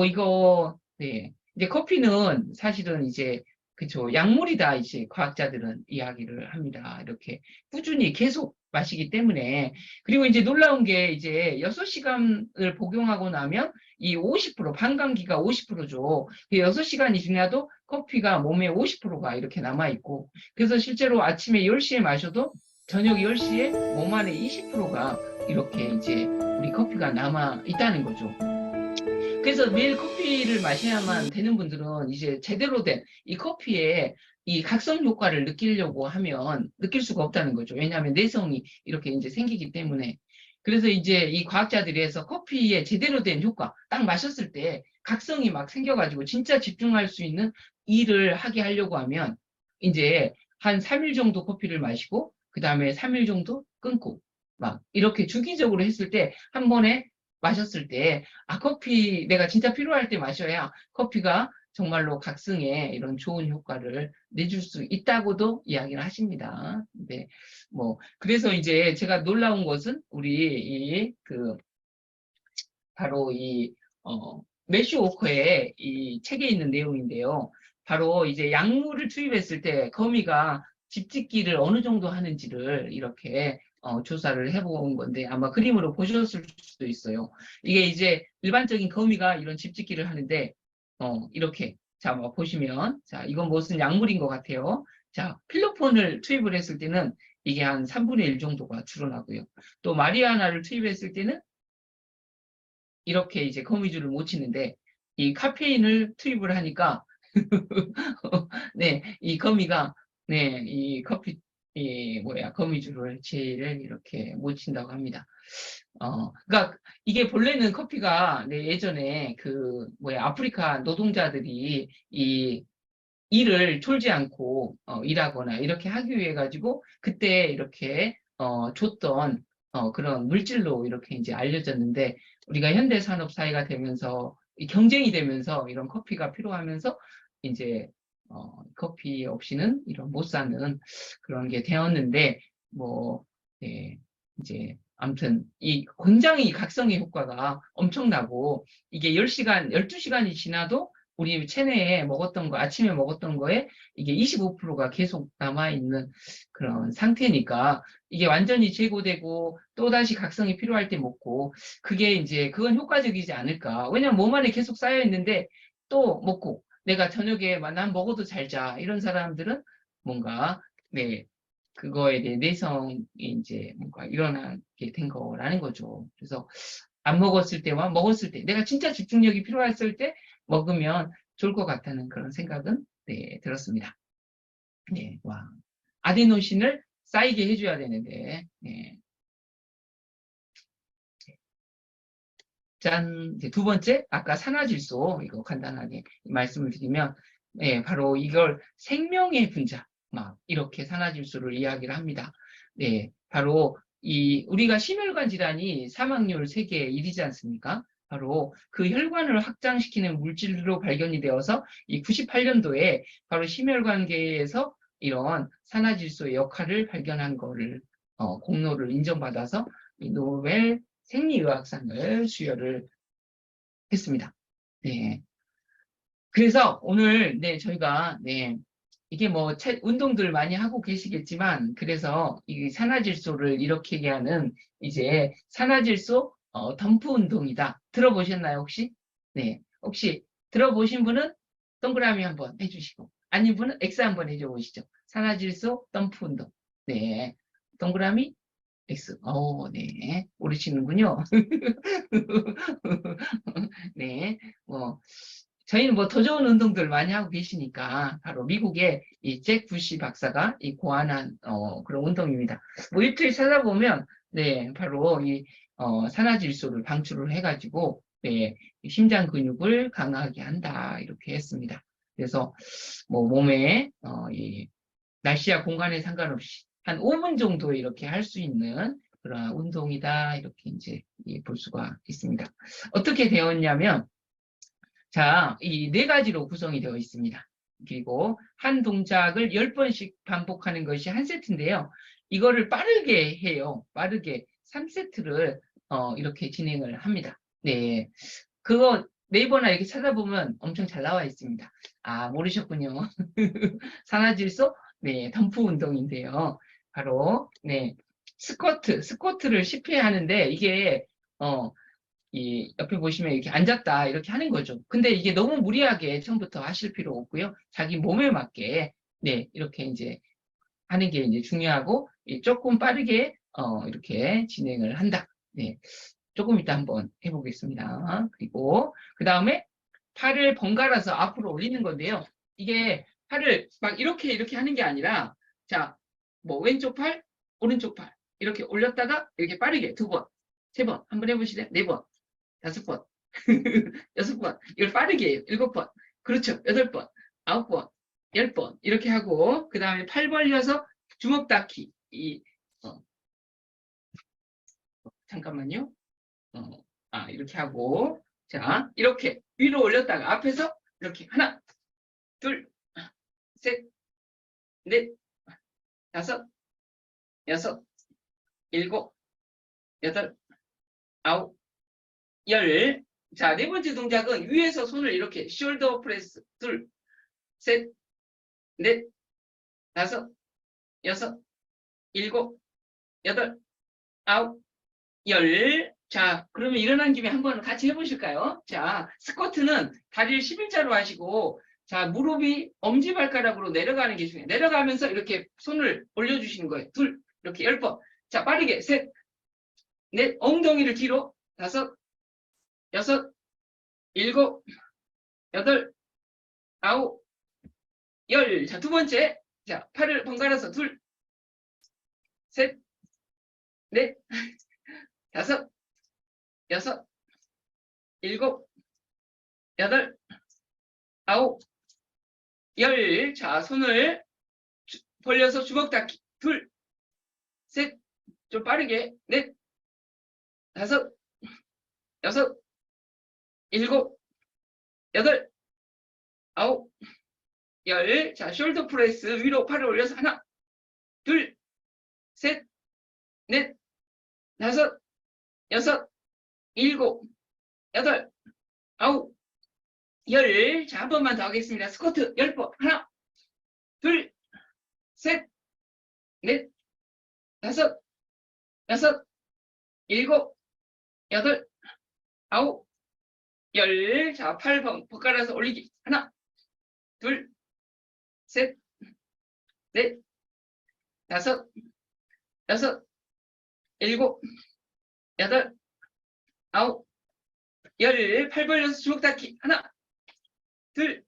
이거 이제 커피는 사실은 이제 그쵸, 약물이다, 이제 과학자들은 이야기를 합니다. 이렇게 꾸준히 계속 마시기 때문에. 그리고 이제 놀라운 게 이제 6시간을 복용하고 나면 이 50%, 반감기가 50%죠. 6시간이 지나도 커피가 몸에 50%가 이렇게 남아있고, 그래서 실제로 아침에 10시에 마셔도 저녁 10시에 몸 안에 20%가 이렇게 이제 우리 커피가 남아 있다는 거죠. 그래서 매일 커피를 마셔야만 되는 분들은 이제 제대로 된 이 커피에 이 각성 효과를 느끼려고 하면 느낄 수가 없다는 거죠. 왜냐하면 내성이 이렇게 이제 생기기 때문에. 그래서 이제 이 과학자들이 해서 커피에 제대로 된 효과, 딱 마셨을 때 각성이 막 생겨가지고 진짜 집중할 수 있는 일을 하게 하려고 하면 이제 한 3일 정도 커피를 마시고 그 다음에 3일 정도 끊고 막 이렇게 주기적으로 했을 때 한 번에 마셨을 때 커피 내가 진짜 필요할 때 마셔야 커피가 정말로 각성에 이런 좋은 효과를 내줄 수 있다고도 이야기를 하십니다. 그래서 이제 제가 놀라운 것은 우리 바로 매슈 워커의 이 책에 있는 내용인데요. 바로 이제 약물을 투입했을 때 거미가 집짓기를 어느 정도 하는지를 이렇게 조사를 해본 건데, 아마 그림으로 보셨을 수도 있어요. 이게 이제 일반적인 거미가 이런 집짓기를 하는데 이렇게 자 보시면, 자 이건 무슨 약물인 것 같아요. 자, 필로폰을 투입을 했을 때는 이게 한 3분의 1 정도가 줄어나고요. 또 마리아나를 투입했을 때는 이렇게 이제 거미줄을 못 치는데, 이 카페인을 투입을 하니까 이 거미가 이 거미줄을 제일 이렇게 못 친다고 합니다. 그러니까 이게 본래는 커피가 예전에 아프리카 노동자들이 이 일을 졸지 않고 일하거나 이렇게 하기 위해 가지고 그때 이렇게 줬던 그런 물질로 이렇게 이제 알려졌는데, 우리가 현대 산업 사회가 되면서 이 경쟁이 되면서 이런 커피가 필요하면서 이제 커피 없이는 이런 못 사는 그런 게 되었는데, 뭐 네, 이제 아무튼 이 굉장히 각성의 효과가 엄청나고, 이게 10시간, 12시간이 지나도 우리 체내에 먹었던 거, 아침에 먹었던 거에 이게 25%가 계속 남아있는 그런 상태니까, 이게 완전히 제고되고 또다시 각성이 필요할 때 먹고, 그게 이제 그건 효과적이지 않을까. 왜냐면 몸 안에 계속 쌓여 있는데 또 먹고, 내가 저녁에 난 먹어도 잘 자, 이런 사람들은 뭔가 네, 그거에 대해 내성이 이제 뭔가 일어나게 된 거라는 거죠. 그래서 안 먹었을 때와 먹었을 때, 내가 진짜 집중력이 필요했을 때 먹으면 좋을 것 같다는 그런 생각은 네, 들었습니다. 네, 와. 아데노신을 쌓이게 해줘야 되는데, 네. 짠, 이제 두 번째, 아까 산화질소, 이거 간단하게 말씀을 드리면, 네, 바로 이걸 생명의 분자, 막, 이렇게 산화질소를 이야기를 합니다. 네, 바로 우리가 심혈관 질환이 사망률 세계 1위지 않습니까? 바로 그 혈관을 확장시키는 물질로 발견이 되어서 이 98년도에 바로 심혈관계에서 이런 산화질소의 역할을 발견한 거를, 공로를 인정받아서 이 노벨 생리의학상을 수여를 했습니다. 네. 그래서 오늘 네 저희가 네 이게 뭐 운동들 많이 하고 계시겠지만, 그래서 이 산화질소를 이렇게 얘기하는 이제 산화질소 덤프 운동이다. 들어보셨나요 혹시? 네. 혹시 들어보신 분은 동그라미 한번 해주시고, 아닌 분은 X 한번 해줘 보시죠. 산화질소 덤프 운동. 네. 동그라미 X. 네. 모르시는군요. 네. 저희는 뭐 더 좋은 운동들 많이 하고 계시니까, 바로 미국의 이 잭 부시 박사가 고안한 그런 운동입니다. 뭐 유튜브에 찾아보면 네 바로 이 산화질소를 방출을 해가지고 네 심장 근육을 강하게 한다 이렇게 했습니다. 그래서 뭐 몸에 이 날씨와 공간에 상관없이 한 5분 정도 이렇게 할 수 있는 그런 운동이다 이렇게 이제 볼 수가 있습니다. 어떻게 되었냐면, 자, 이 네 가지로 구성이 되어 있습니다. 그리고 한 동작을 10번씩 반복하는 것이 한 세트인데요. 이거를 빠르게 해요. 빠르게 3세트를 이렇게 진행을 합니다. 네. 그거 네이버나 이렇게 찾아보면 엄청 잘 나와 있습니다. 아, 모르셨군요. 산화질소? 네, 덤프 운동인데요. 바로, 네, 스쿼트를 10회 하는데, 이게, 이 옆에 보시면 이렇게 앉았다 이렇게 하는 거죠. 근데 이게 너무 무리하게 처음부터 하실 필요 없고요. 자기 몸에 맞게 네 이렇게 이제 하는 게 이제 중요하고, 조금 빠르게 이렇게 진행을 한다. 네, 조금 이따 한번 해보겠습니다. 그리고 그 다음에 팔을 번갈아서 앞으로 올리는 건데요. 이게 팔을 막 이렇게 하는 게 아니라, 자, 뭐 왼쪽 팔, 오른쪽 팔 이렇게 올렸다가 이렇게 빠르게 2번, 3번 한번 해보실래요? 4번, 5번, 6번, 이걸 빠르게 해요. 7번, 그렇죠. 8번, 9번, 10번 이렇게 하고, 그 다음에 팔 벌려서 주먹 닫기. 잠깐만요. 이렇게 하고, 자, 이렇게 위로 올렸다가 앞에서 이렇게 하나, 둘, 셋, 넷, 다섯, 여섯, 일곱, 여덟, 아홉, 열. 자, 네 번째 동작은 위에서 손을 이렇게 숄더 프레스. 둘, 셋, 넷, 다섯, 여섯, 일곱, 여덟, 아홉, 열. 자, 그러면 일어난 김에 한번 같이 해보실까요? 자, 스쿼트는 다리를 11자로 하시고, 자, 무릎이 엄지발가락으로 내려가는 게 중요해요. 내려가면서 이렇게 손을 올려주시는 거예요. 둘, 이렇게 10번. 자, 빠르게. 셋, 넷, 엉덩이를 뒤로. 다섯, 여섯, 일곱, 여덟, 아홉, 열. 자, 두 번째. 자, 팔을 번갈아서 둘, 셋, 넷, 다섯, 여섯, 일곱, 여덟, 아홉, 열. 자, 손을 벌려서 주먹 닫기. 둘, 셋, 좀 빠르게. 넷, 다섯, 여섯, 일곱, 여덟, 아홉, 열. 자, 숄더 프레스 위로 팔을 올려서 하나, 둘, 셋, 넷, 다섯, 여섯, 일곱, 여덟, 아홉, 열. 자, 한 번만 더 하겠습니다. 스쿼트 10번. 하나, 둘, 셋, 넷, 다섯, 여섯, 일곱, 여덟, 아홉, 열. 자, 팔 번갈아서 올리기. 하나, 둘, 셋, 넷, 다섯, 여섯, 일곱, 여덟, 아홉, 열. 팔 벌려서 주먹 닫기. 하나, 둘,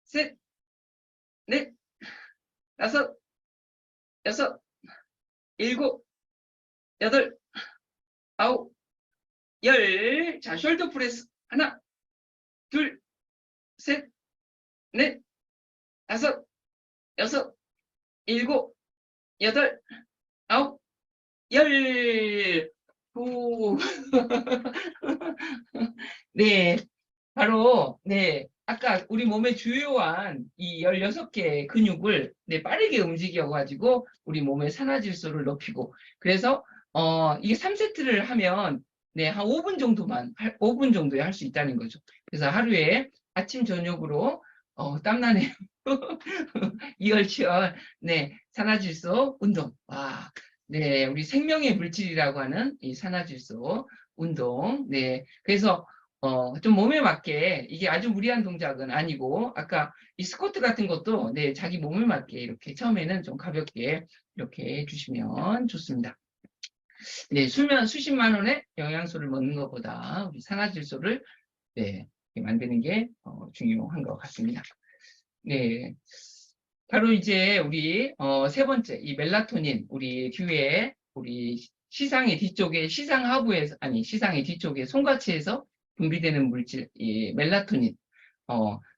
셋, 넷, 다섯, 여섯, 일곱, 여덟, 아홉, 열. 자, 숄더 프레스. 하나, 둘, 셋, 넷, 다섯, 여섯, 일곱, 여덟, 아홉, 열. 후. 네, 바로, 네, 아까 우리 몸의 주요한 이 16개 근육을 네, 빠르게 움직여가지고 우리 몸의 산화질소를 높이고, 그래서, 이게 3세트를 하면, 네, 한 5분 정도만, 5분 정도에 할 수 있다는 거죠. 그래서 하루에 아침, 저녁으로, 땀나네요. 이열치열, 네, 산화질소 운동. 와, 네, 우리 생명의 물질이라고 하는 이 산화질소 운동. 네, 그래서 좀 몸에 맞게 이게 아주 무리한 동작은 아니고 아까 이 스쿼트 같은 것도 네, 자기 몸에 맞게 이렇게 처음에는 좀 가볍게 이렇게 해주시면 좋습니다. 네, 수십만 원의 영양소를 먹는 것보다 우리 산화질소를 네, 만드는 게 중요한 것 같습니다. 네. 바로 이제 우리 세 번째 이 멜라토닌 우리 뒤에 우리 시상의 뒤쪽에 시상하부에서 아니 시상의 뒤쪽에 손가치에서 분비되는 물질 이 멜라토닌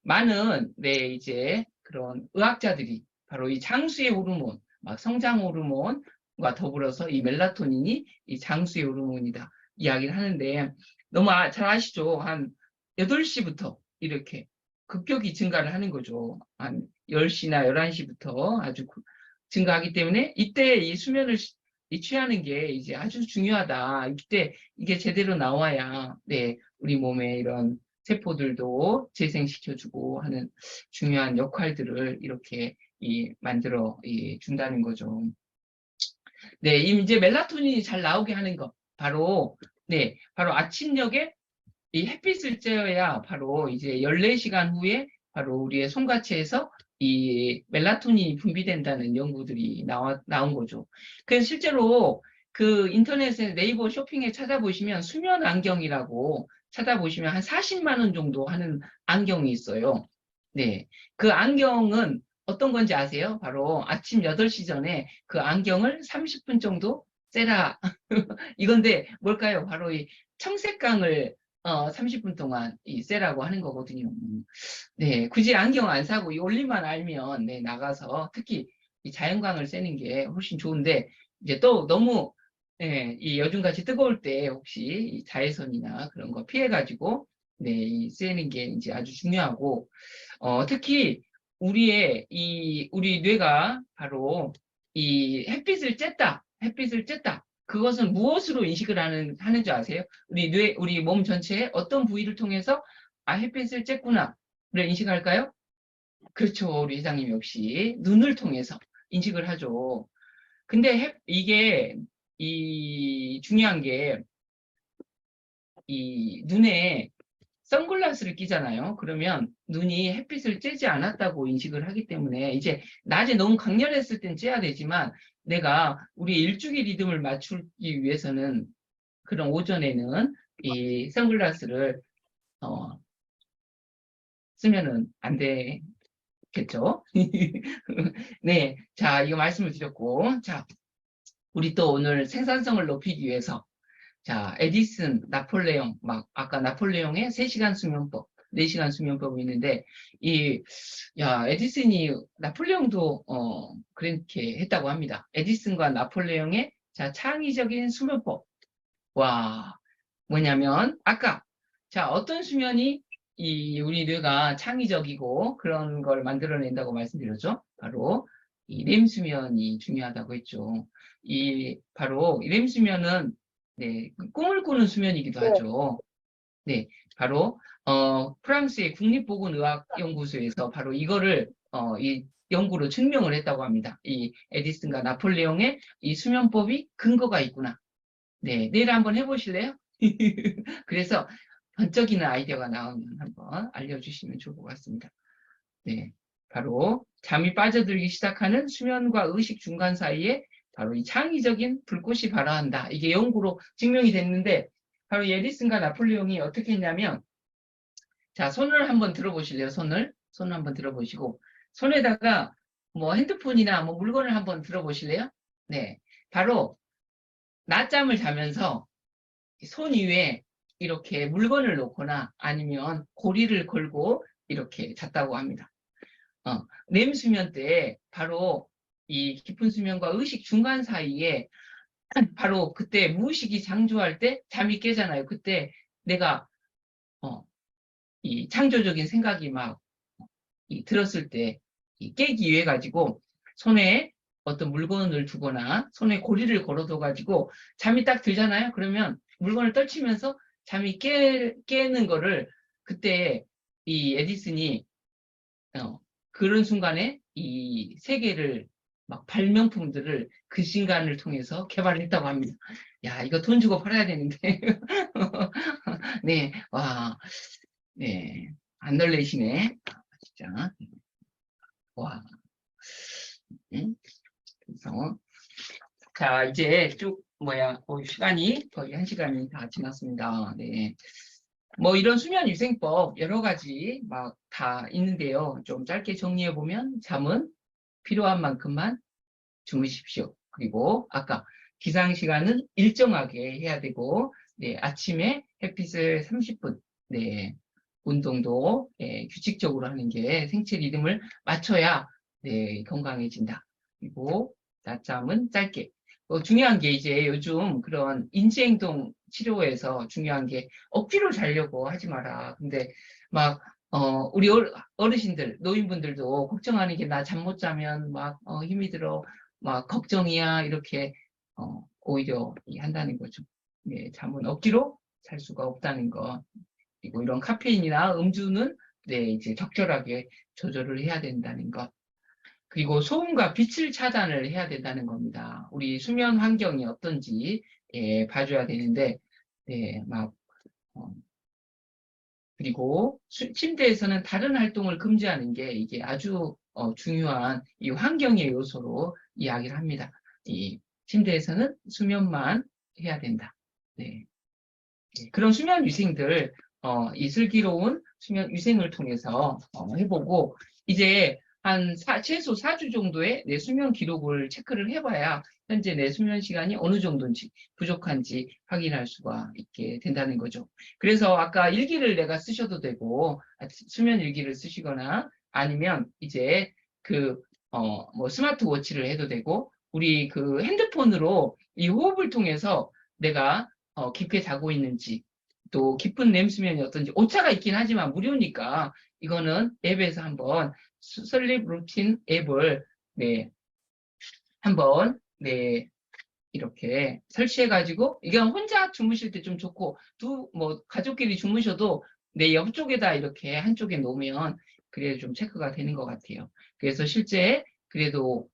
많은 네 이제 그런 의학자들이 바로 이 장수의 호르몬 막 성장 호르몬과 더불어서 이 멜라토닌이 이 장수의 호르몬이다 이야기를 하는데 너무 잘 아시죠? 한 8시부터 이렇게 급격히 증가를 하는 거죠. 한 10시나 11시부터 아주 증가하기 때문에 이때 이 수면을 취하는 게 이제 아주 중요하다. 이때 이게 제대로 나와야 네, 우리 몸에 이런 세포들도 재생시켜주고 하는 중요한 역할들을 이렇게 만들어 준다는 거죠. 네, 이제 멜라토닌이 잘 나오게 하는 것 바로 네, 바로 아침녘에 이 햇빛을 쬐어야 바로 이제 14시간 후에 바로 우리의 손가치에서 이 멜라토닌이 분비된다는 연구들이 나온 거죠. 그래서 실제로 그 인터넷에 네이버 쇼핑에 찾아보시면 수면 안경이라고 찾아보시면 한 40만 원 정도 하는 안경이 있어요. 네. 그 안경은 어떤 건지 아세요? 바로 아침 8시 전에 그 안경을 30분 정도 쐬라. 이건데 뭘까요? 바로 이 청색광을 30분 동안 쐬라고 하는 거거든요. 네, 굳이 안경 안 사고 이 원리만 알면 네, 나가서 특히 이 자연광을 쐬는 게 훨씬 좋은데 이제 또 너무 이 요즘같이 뜨거울 때 혹시 이 자외선이나 그런 거 피해가지고 네, 쐬는 게 이제 아주 중요하고 특히 우리 뇌가 바로 이 햇빛을 쬐다. 그것은 무엇으로 인식을 하는 줄 아세요? 우리 몸 전체에 어떤 부위를 통해서 햇빛을 쬐구나를 인식할까요? 그렇죠. 우리 회장님 역시 눈을 통해서 인식을 하죠. 근데 이게 중요한 게 이 눈에 선글라스를 끼잖아요. 그러면 눈이 햇빛을 쬐지 않았다고 인식을 하기 때문에 이제 낮에 너무 강렬했을 땐 쬐야 되지만 내가 우리 일주기 리듬을 맞추기 위해서는 그런 오전에는 이 선글라스를 쓰면은 안 되겠죠. 네, 자 이거 말씀을 드렸고 자 우리 또 오늘 생산성을 높이기 위해서 자, 에디슨, 나폴레옹, 아까 나폴레옹의 3시간 수면법, 4시간 수면법이 있는데, 에디슨이, 나폴레옹도, 그렇게 했다고 합니다. 에디슨과 나폴레옹의, 자, 창의적인 수면법. 와, 뭐냐면, 아까, 자, 어떤 수면이 우리 뇌가 창의적이고 그런 걸 만들어낸다고 말씀드렸죠? 바로 이 렘 수면이 중요하다고 했죠. 바로 이 렘 수면은, 네, 꿈을 꾸는 수면이기도 하죠. 네, 바로 프랑스의 국립보건의학연구소에서 바로 이거를 이 연구로 증명을 했다고 합니다. 이 에디슨과 나폴레옹의 이 수면법이 근거가 있구나. 네, 내일 한번 해보실래요? 그래서 번쩍이는 아이디어가 나오면 한번 알려주시면 좋을 것 같습니다. 네, 바로 잠이 빠져들기 시작하는 수면과 의식 중간 사이에 바로 이 창의적인 불꽃이 발화한다. 이게 연구로 증명이 됐는데 바로 에디슨과 나폴레옹이 어떻게 했냐면, 자, 손을 한번 들어보실래요? 손을 한번 들어보시고 손에다가 뭐 핸드폰이나 뭐 물건을 한번 들어보실래요? 네, 바로 낮잠을 자면서 손 위에 이렇게 물건을 놓거나 아니면 고리를 걸고 이렇게 잤다고 합니다. 렘 수면 때 바로 이 깊은 수면과 의식 중간 사이에 바로 그때 무의식이 장조할 때 잠이 깨잖아요. 그때 내가 이 창조적인 생각이 막 들었을 때 깨기 위해 가지고 손에 어떤 물건을 두거나 손에 고리를 걸어둬 가지고 잠이 딱 들잖아요. 그러면 물건을 떨치면서 잠이 깨는 거를 그때 이 에디슨이 그런 순간에 이 세계를 막 발명품들을 그 시간을 통해서 개발했다고 합니다. 야, 이거 돈 주고 팔아야 되는데. 네, 와, 네, 안 놀래시네. 진짜. 와. 응? 그래서 자, 이제 쭉 시간이 거의 1시간이 다 지났습니다. 네. 뭐 이런 수면 위생법 여러 가지 막 다 있는데요. 좀 짧게 정리해 보면 잠은 필요한 만큼만 주무십시오. 그리고 아까 기상 시간은 일정하게 해야 되고, 네, 아침에 햇빛을 30분, 네, 운동도 규칙적으로 하는 게 생체 리듬을 맞춰야 네, 건강해진다. 그리고 낮잠은 짧게. 중요한 게 이제 요즘 그런 인지행동 치료에서 중요한 게 억지로 자려고 하지 마라. 근데 막 우리 어르신들, 노인분들도 걱정하는 게 나 잠 못 자면 막 힘이 들어, 막 걱정이야 이렇게 오히려 한다는 거죠. 네, 잠은 억지로 잘 수가 없다는 거. 그리고 이런 카페인이나 음주는 네, 이제 적절하게 조절을 해야 된다는 것. 그리고 소음과 빛을 차단을 해야 된다는 겁니다. 우리 수면 환경이 어떤지 봐줘야 되는데, 네, 막 그리고 침대에서는 다른 활동을 금지하는 게 이게 아주 중요한 이 환경의 요소로 이야기를 합니다. 이 침대에서는 수면만 해야 된다. 네. 그런 수면 위생들 이 슬기로운 수면 위생을 통해서 해보고 이제 한 최소 4주 정도의 내 수면 기록을 체크를 해봐야 현재 내 수면 시간이 어느 정도인지 부족한지 확인할 수가 있게 된다는 거죠. 그래서 아까 일기를 내가 쓰셔도 되고 수면 일기를 쓰시거나 아니면 이제 뭐 스마트워치를 해도 되고 우리 그 핸드폰으로 이 호흡을 통해서 내가 깊게 자고 있는지 또 깊은 렘 수면이 어떤지 오차가 있긴 하지만 무료니까 이거는 앱에서 한번 슬립 루틴 앱을 네 한번 네 이렇게 설치해 가지고 이게 혼자 주무실 때 좀 좋고 뭐 가족끼리 주무셔도 내 옆쪽에다 이렇게 한쪽에 놓으면 그래도 좀 체크가 되는 것 같아요. 그래서 실제 그래도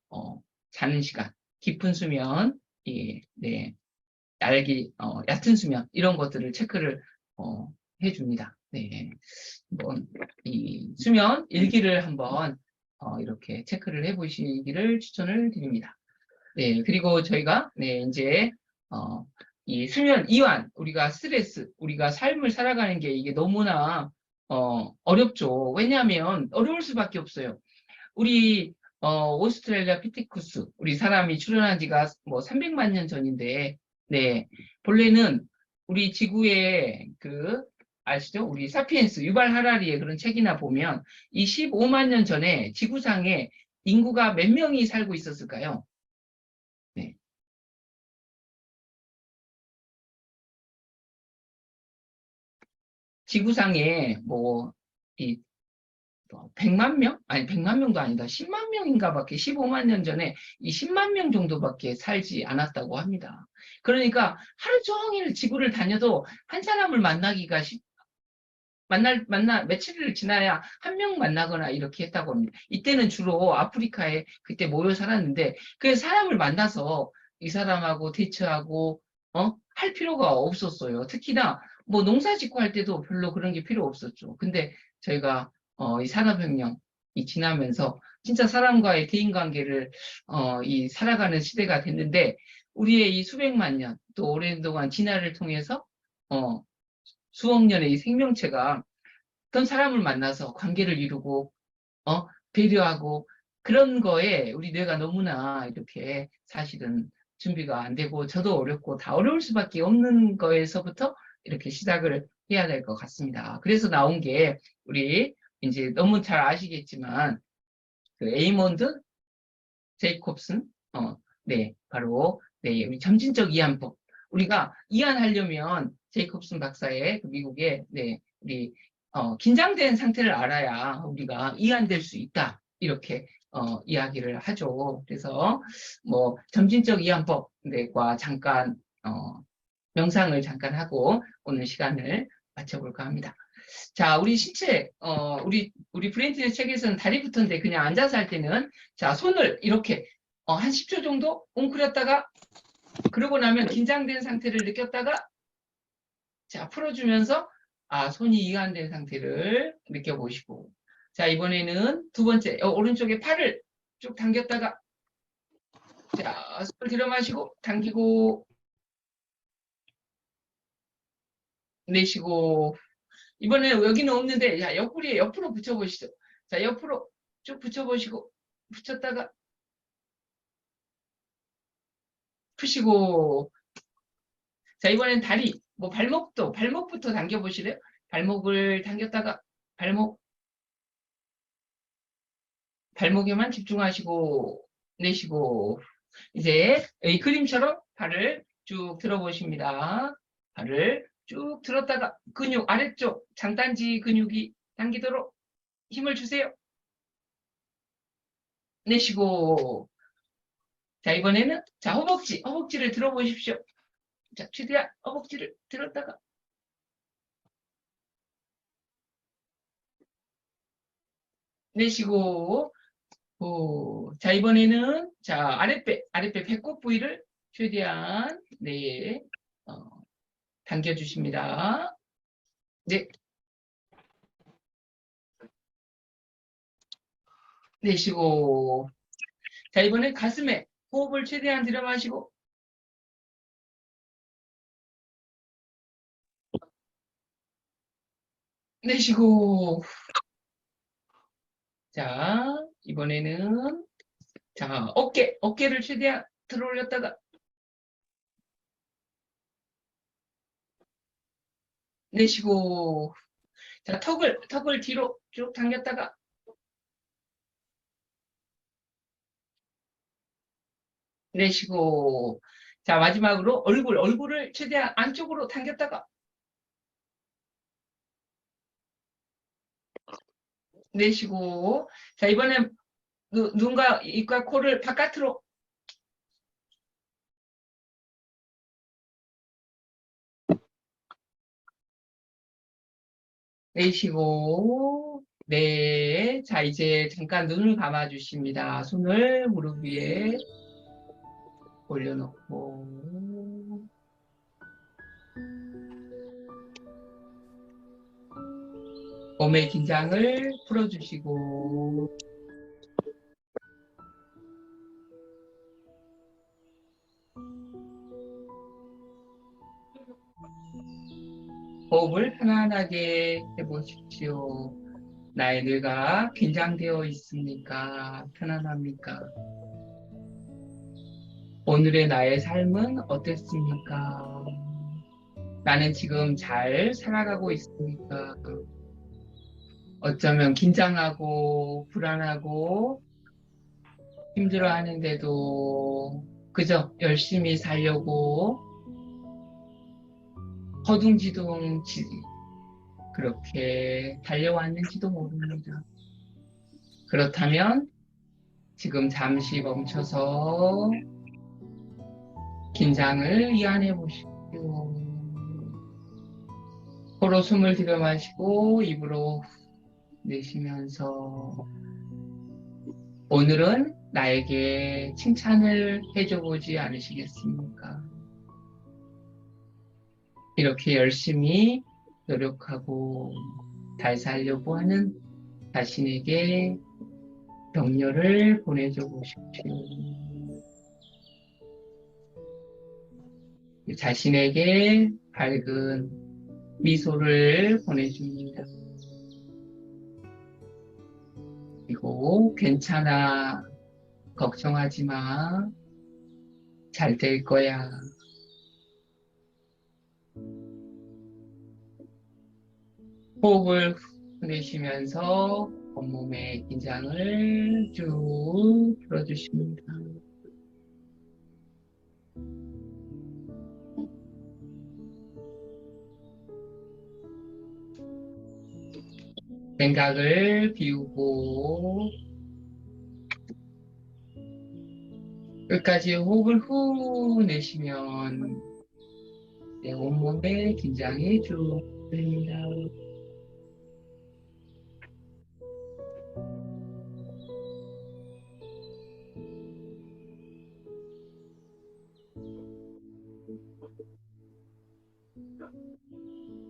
자는 시간 깊은 수면 네 얕은 수면 이런 것들을 체크를 해줍니다. 네, 한번 이 수면 일기를 한번 이렇게 체크를 해보시기를 추천을 드립니다. 네, 그리고 저희가 네 이제 이 수면 이완 우리가 스트레스 우리가 삶을 살아가는 게 이게 너무나 어렵죠. 왜냐하면 어려울 수밖에 없어요. 우리 오스트레일리아 피티쿠스 우리 사람이 출현한 지가 뭐 300만 년 전인데 네 본래는 우리 지구의 아시죠? 우리 사피엔스 유발 하라리의 그런 책이나 보면 이 15만 년 전에 지구상에 인구가 몇 명이 살고 있었을까요? 네. 지구상에 이 100만 명? 아니 100만 명도 아니다. 10만 명인가 밖에 15만 년 전에 이 10만 명 정도밖에 살지 않았다고 합니다. 그러니까 하루 종일 지구를 다녀도 한 사람을 만나기가 며칠을 지나야 한 명 만나거나 이렇게 했다고 합니다. 이때는 주로 아프리카에 그때 모여 살았는데 그 사람을 만나서 이 사람하고 대처하고 할 필요가 없었어요. 특히나 뭐 농사 짓고 할 때도 별로 그런 게 필요 없었죠. 근데 저희가 이 산업혁명이 지나면서 진짜 사람과의 대인관계를 이 살아가는 시대가 됐는데 우리의 이 수백만 년 또 오랜 동안 진화를 통해서 수억 년의 이 생명체가 어떤 사람을 만나서 관계를 이루고 배려하고 그런 거에 우리 뇌가 너무나 이렇게 사실은 준비가 안 되고 저도 어렵고 다 어려울 수밖에 없는 거에서부터 이렇게 시작을 해야 될 것 같습니다. 그래서 나온 게 우리 이제 너무 잘 아시겠지만 그 에이몬드 제이콥슨 네 바로 네 우리 점진적 이완법 우리가 이완하려면 제이콥슨 박사의 그 미국의 네 우리 긴장된 상태를 알아야 우리가 이완될 수 있다 이렇게 이야기를 하죠. 그래서 뭐 점진적 이완법과 잠깐 명상을 잠깐 하고 오늘 시간을 마쳐볼까 합니다. 자, 우리 신체, 우리 브레인트의 책에서는 다리부터인데 그냥 앉아서 할 때는 자, 손을 이렇게 한 10초 정도 웅크렸다가 그러고 나면 긴장된 상태를 느꼈다가 자, 풀어주면서 손이 이완된 상태를 느껴보시고 자, 이번에는 두 번째, 오른쪽에 팔을 쭉 당겼다가 자, 손을 들여 마시고 당기고 내쉬고 이번에는 여기는 없는데 자, 옆구리에 옆으로 붙여보시죠. 자, 옆으로 쭉 붙여보시고 붙였다가 푸시고 자, 이번엔 다리 뭐 발목부터 당겨보시래요. 발목을 당겼다가 발목에만 집중하시고 내쉬고 이제 이 그림처럼 발을 쭉 들어보십니다. 발을 쭉 들었다가 근육 아래쪽 장단지 근육이 당기도록 힘을 주세요. 내쉬고 자 이번에는 자 허벅지를 들어보십시오. 자 최대한 허벅지를 들었다가 내쉬고 자 이번에는 자 아랫배 배꼽 부위를 최대한 네 당겨주십니다. 네 내쉬고 자 이번엔 가슴에 호흡을 최대한 들여 마시고 내쉬고 자 이번에는 자 어깨를 최대한 들어 올렸다가 내쉬고 자 턱을 뒤로 쭉 당겼다가 내쉬고 자 마지막으로 얼굴을 최대한 안쪽으로 당겼다가 내쉬고 자 이번엔 눈과 입과 코를 바깥으로 내쉬고 네, 자 이제 잠깐 눈을 감아 주십니다. 손을 무릎 위에 올려놓고 몸의 긴장을 풀어주시고 호흡을 편안하게 해보십시오. 나의 뇌가 긴장되어 있습니까? 편안합니까? 오늘의 나의 삶은 어땠습니까? 나는 지금 잘 살아가고 있습니까? 어쩌면 긴장하고 불안하고 힘들어 하는데도 그저 열심히 살려고 허둥지둥 그렇게 달려왔는지도 모릅니다. 그렇다면 지금 잠시 멈춰서 긴장을 이완해 보십시오. 코로 숨을 들여 마시고 입으로 내쉬면서 오늘은 나에게 칭찬을 해줘 보지 않으시겠습니까? 이렇게 열심히 노력하고 잘 살려고 하는 자신에게 격려를 보내줘 보십시오. 자신에게 밝은 미소를 보내줍니다. 그리고 괜찮아, 걱정하지 마, 잘 될 거야. 호흡을 내쉬면서 온몸의 긴장을 쭉 풀어주십니다. 생각을 비우고 끝까지 호흡을 후 내쉬면 내 온몸의 긴장이 쭉 풀립니다.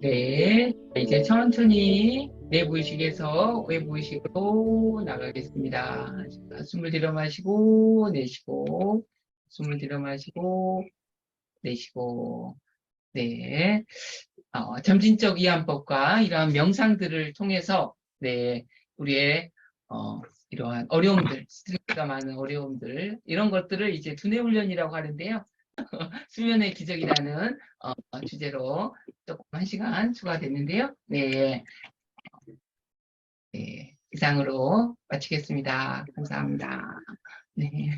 네, 이제 천천히 내부의식에서 외부의식으로 나가겠습니다. 자, 숨을 들여 마시고 내쉬고, 숨을 들여 마시고 내쉬고. 네, 점진적 이완법과 이러한 명상들을 통해서 네, 우리의 이러한 어려움들, 스트레스가 많은 어려움들 이런 것들을 이제 두뇌 훈련이라고 하는데요. 수면의 기적이라는 주제로 조금 1시간 추가됐는데요. 네, 네, 이상으로 마치겠습니다. 감사합니다. 네.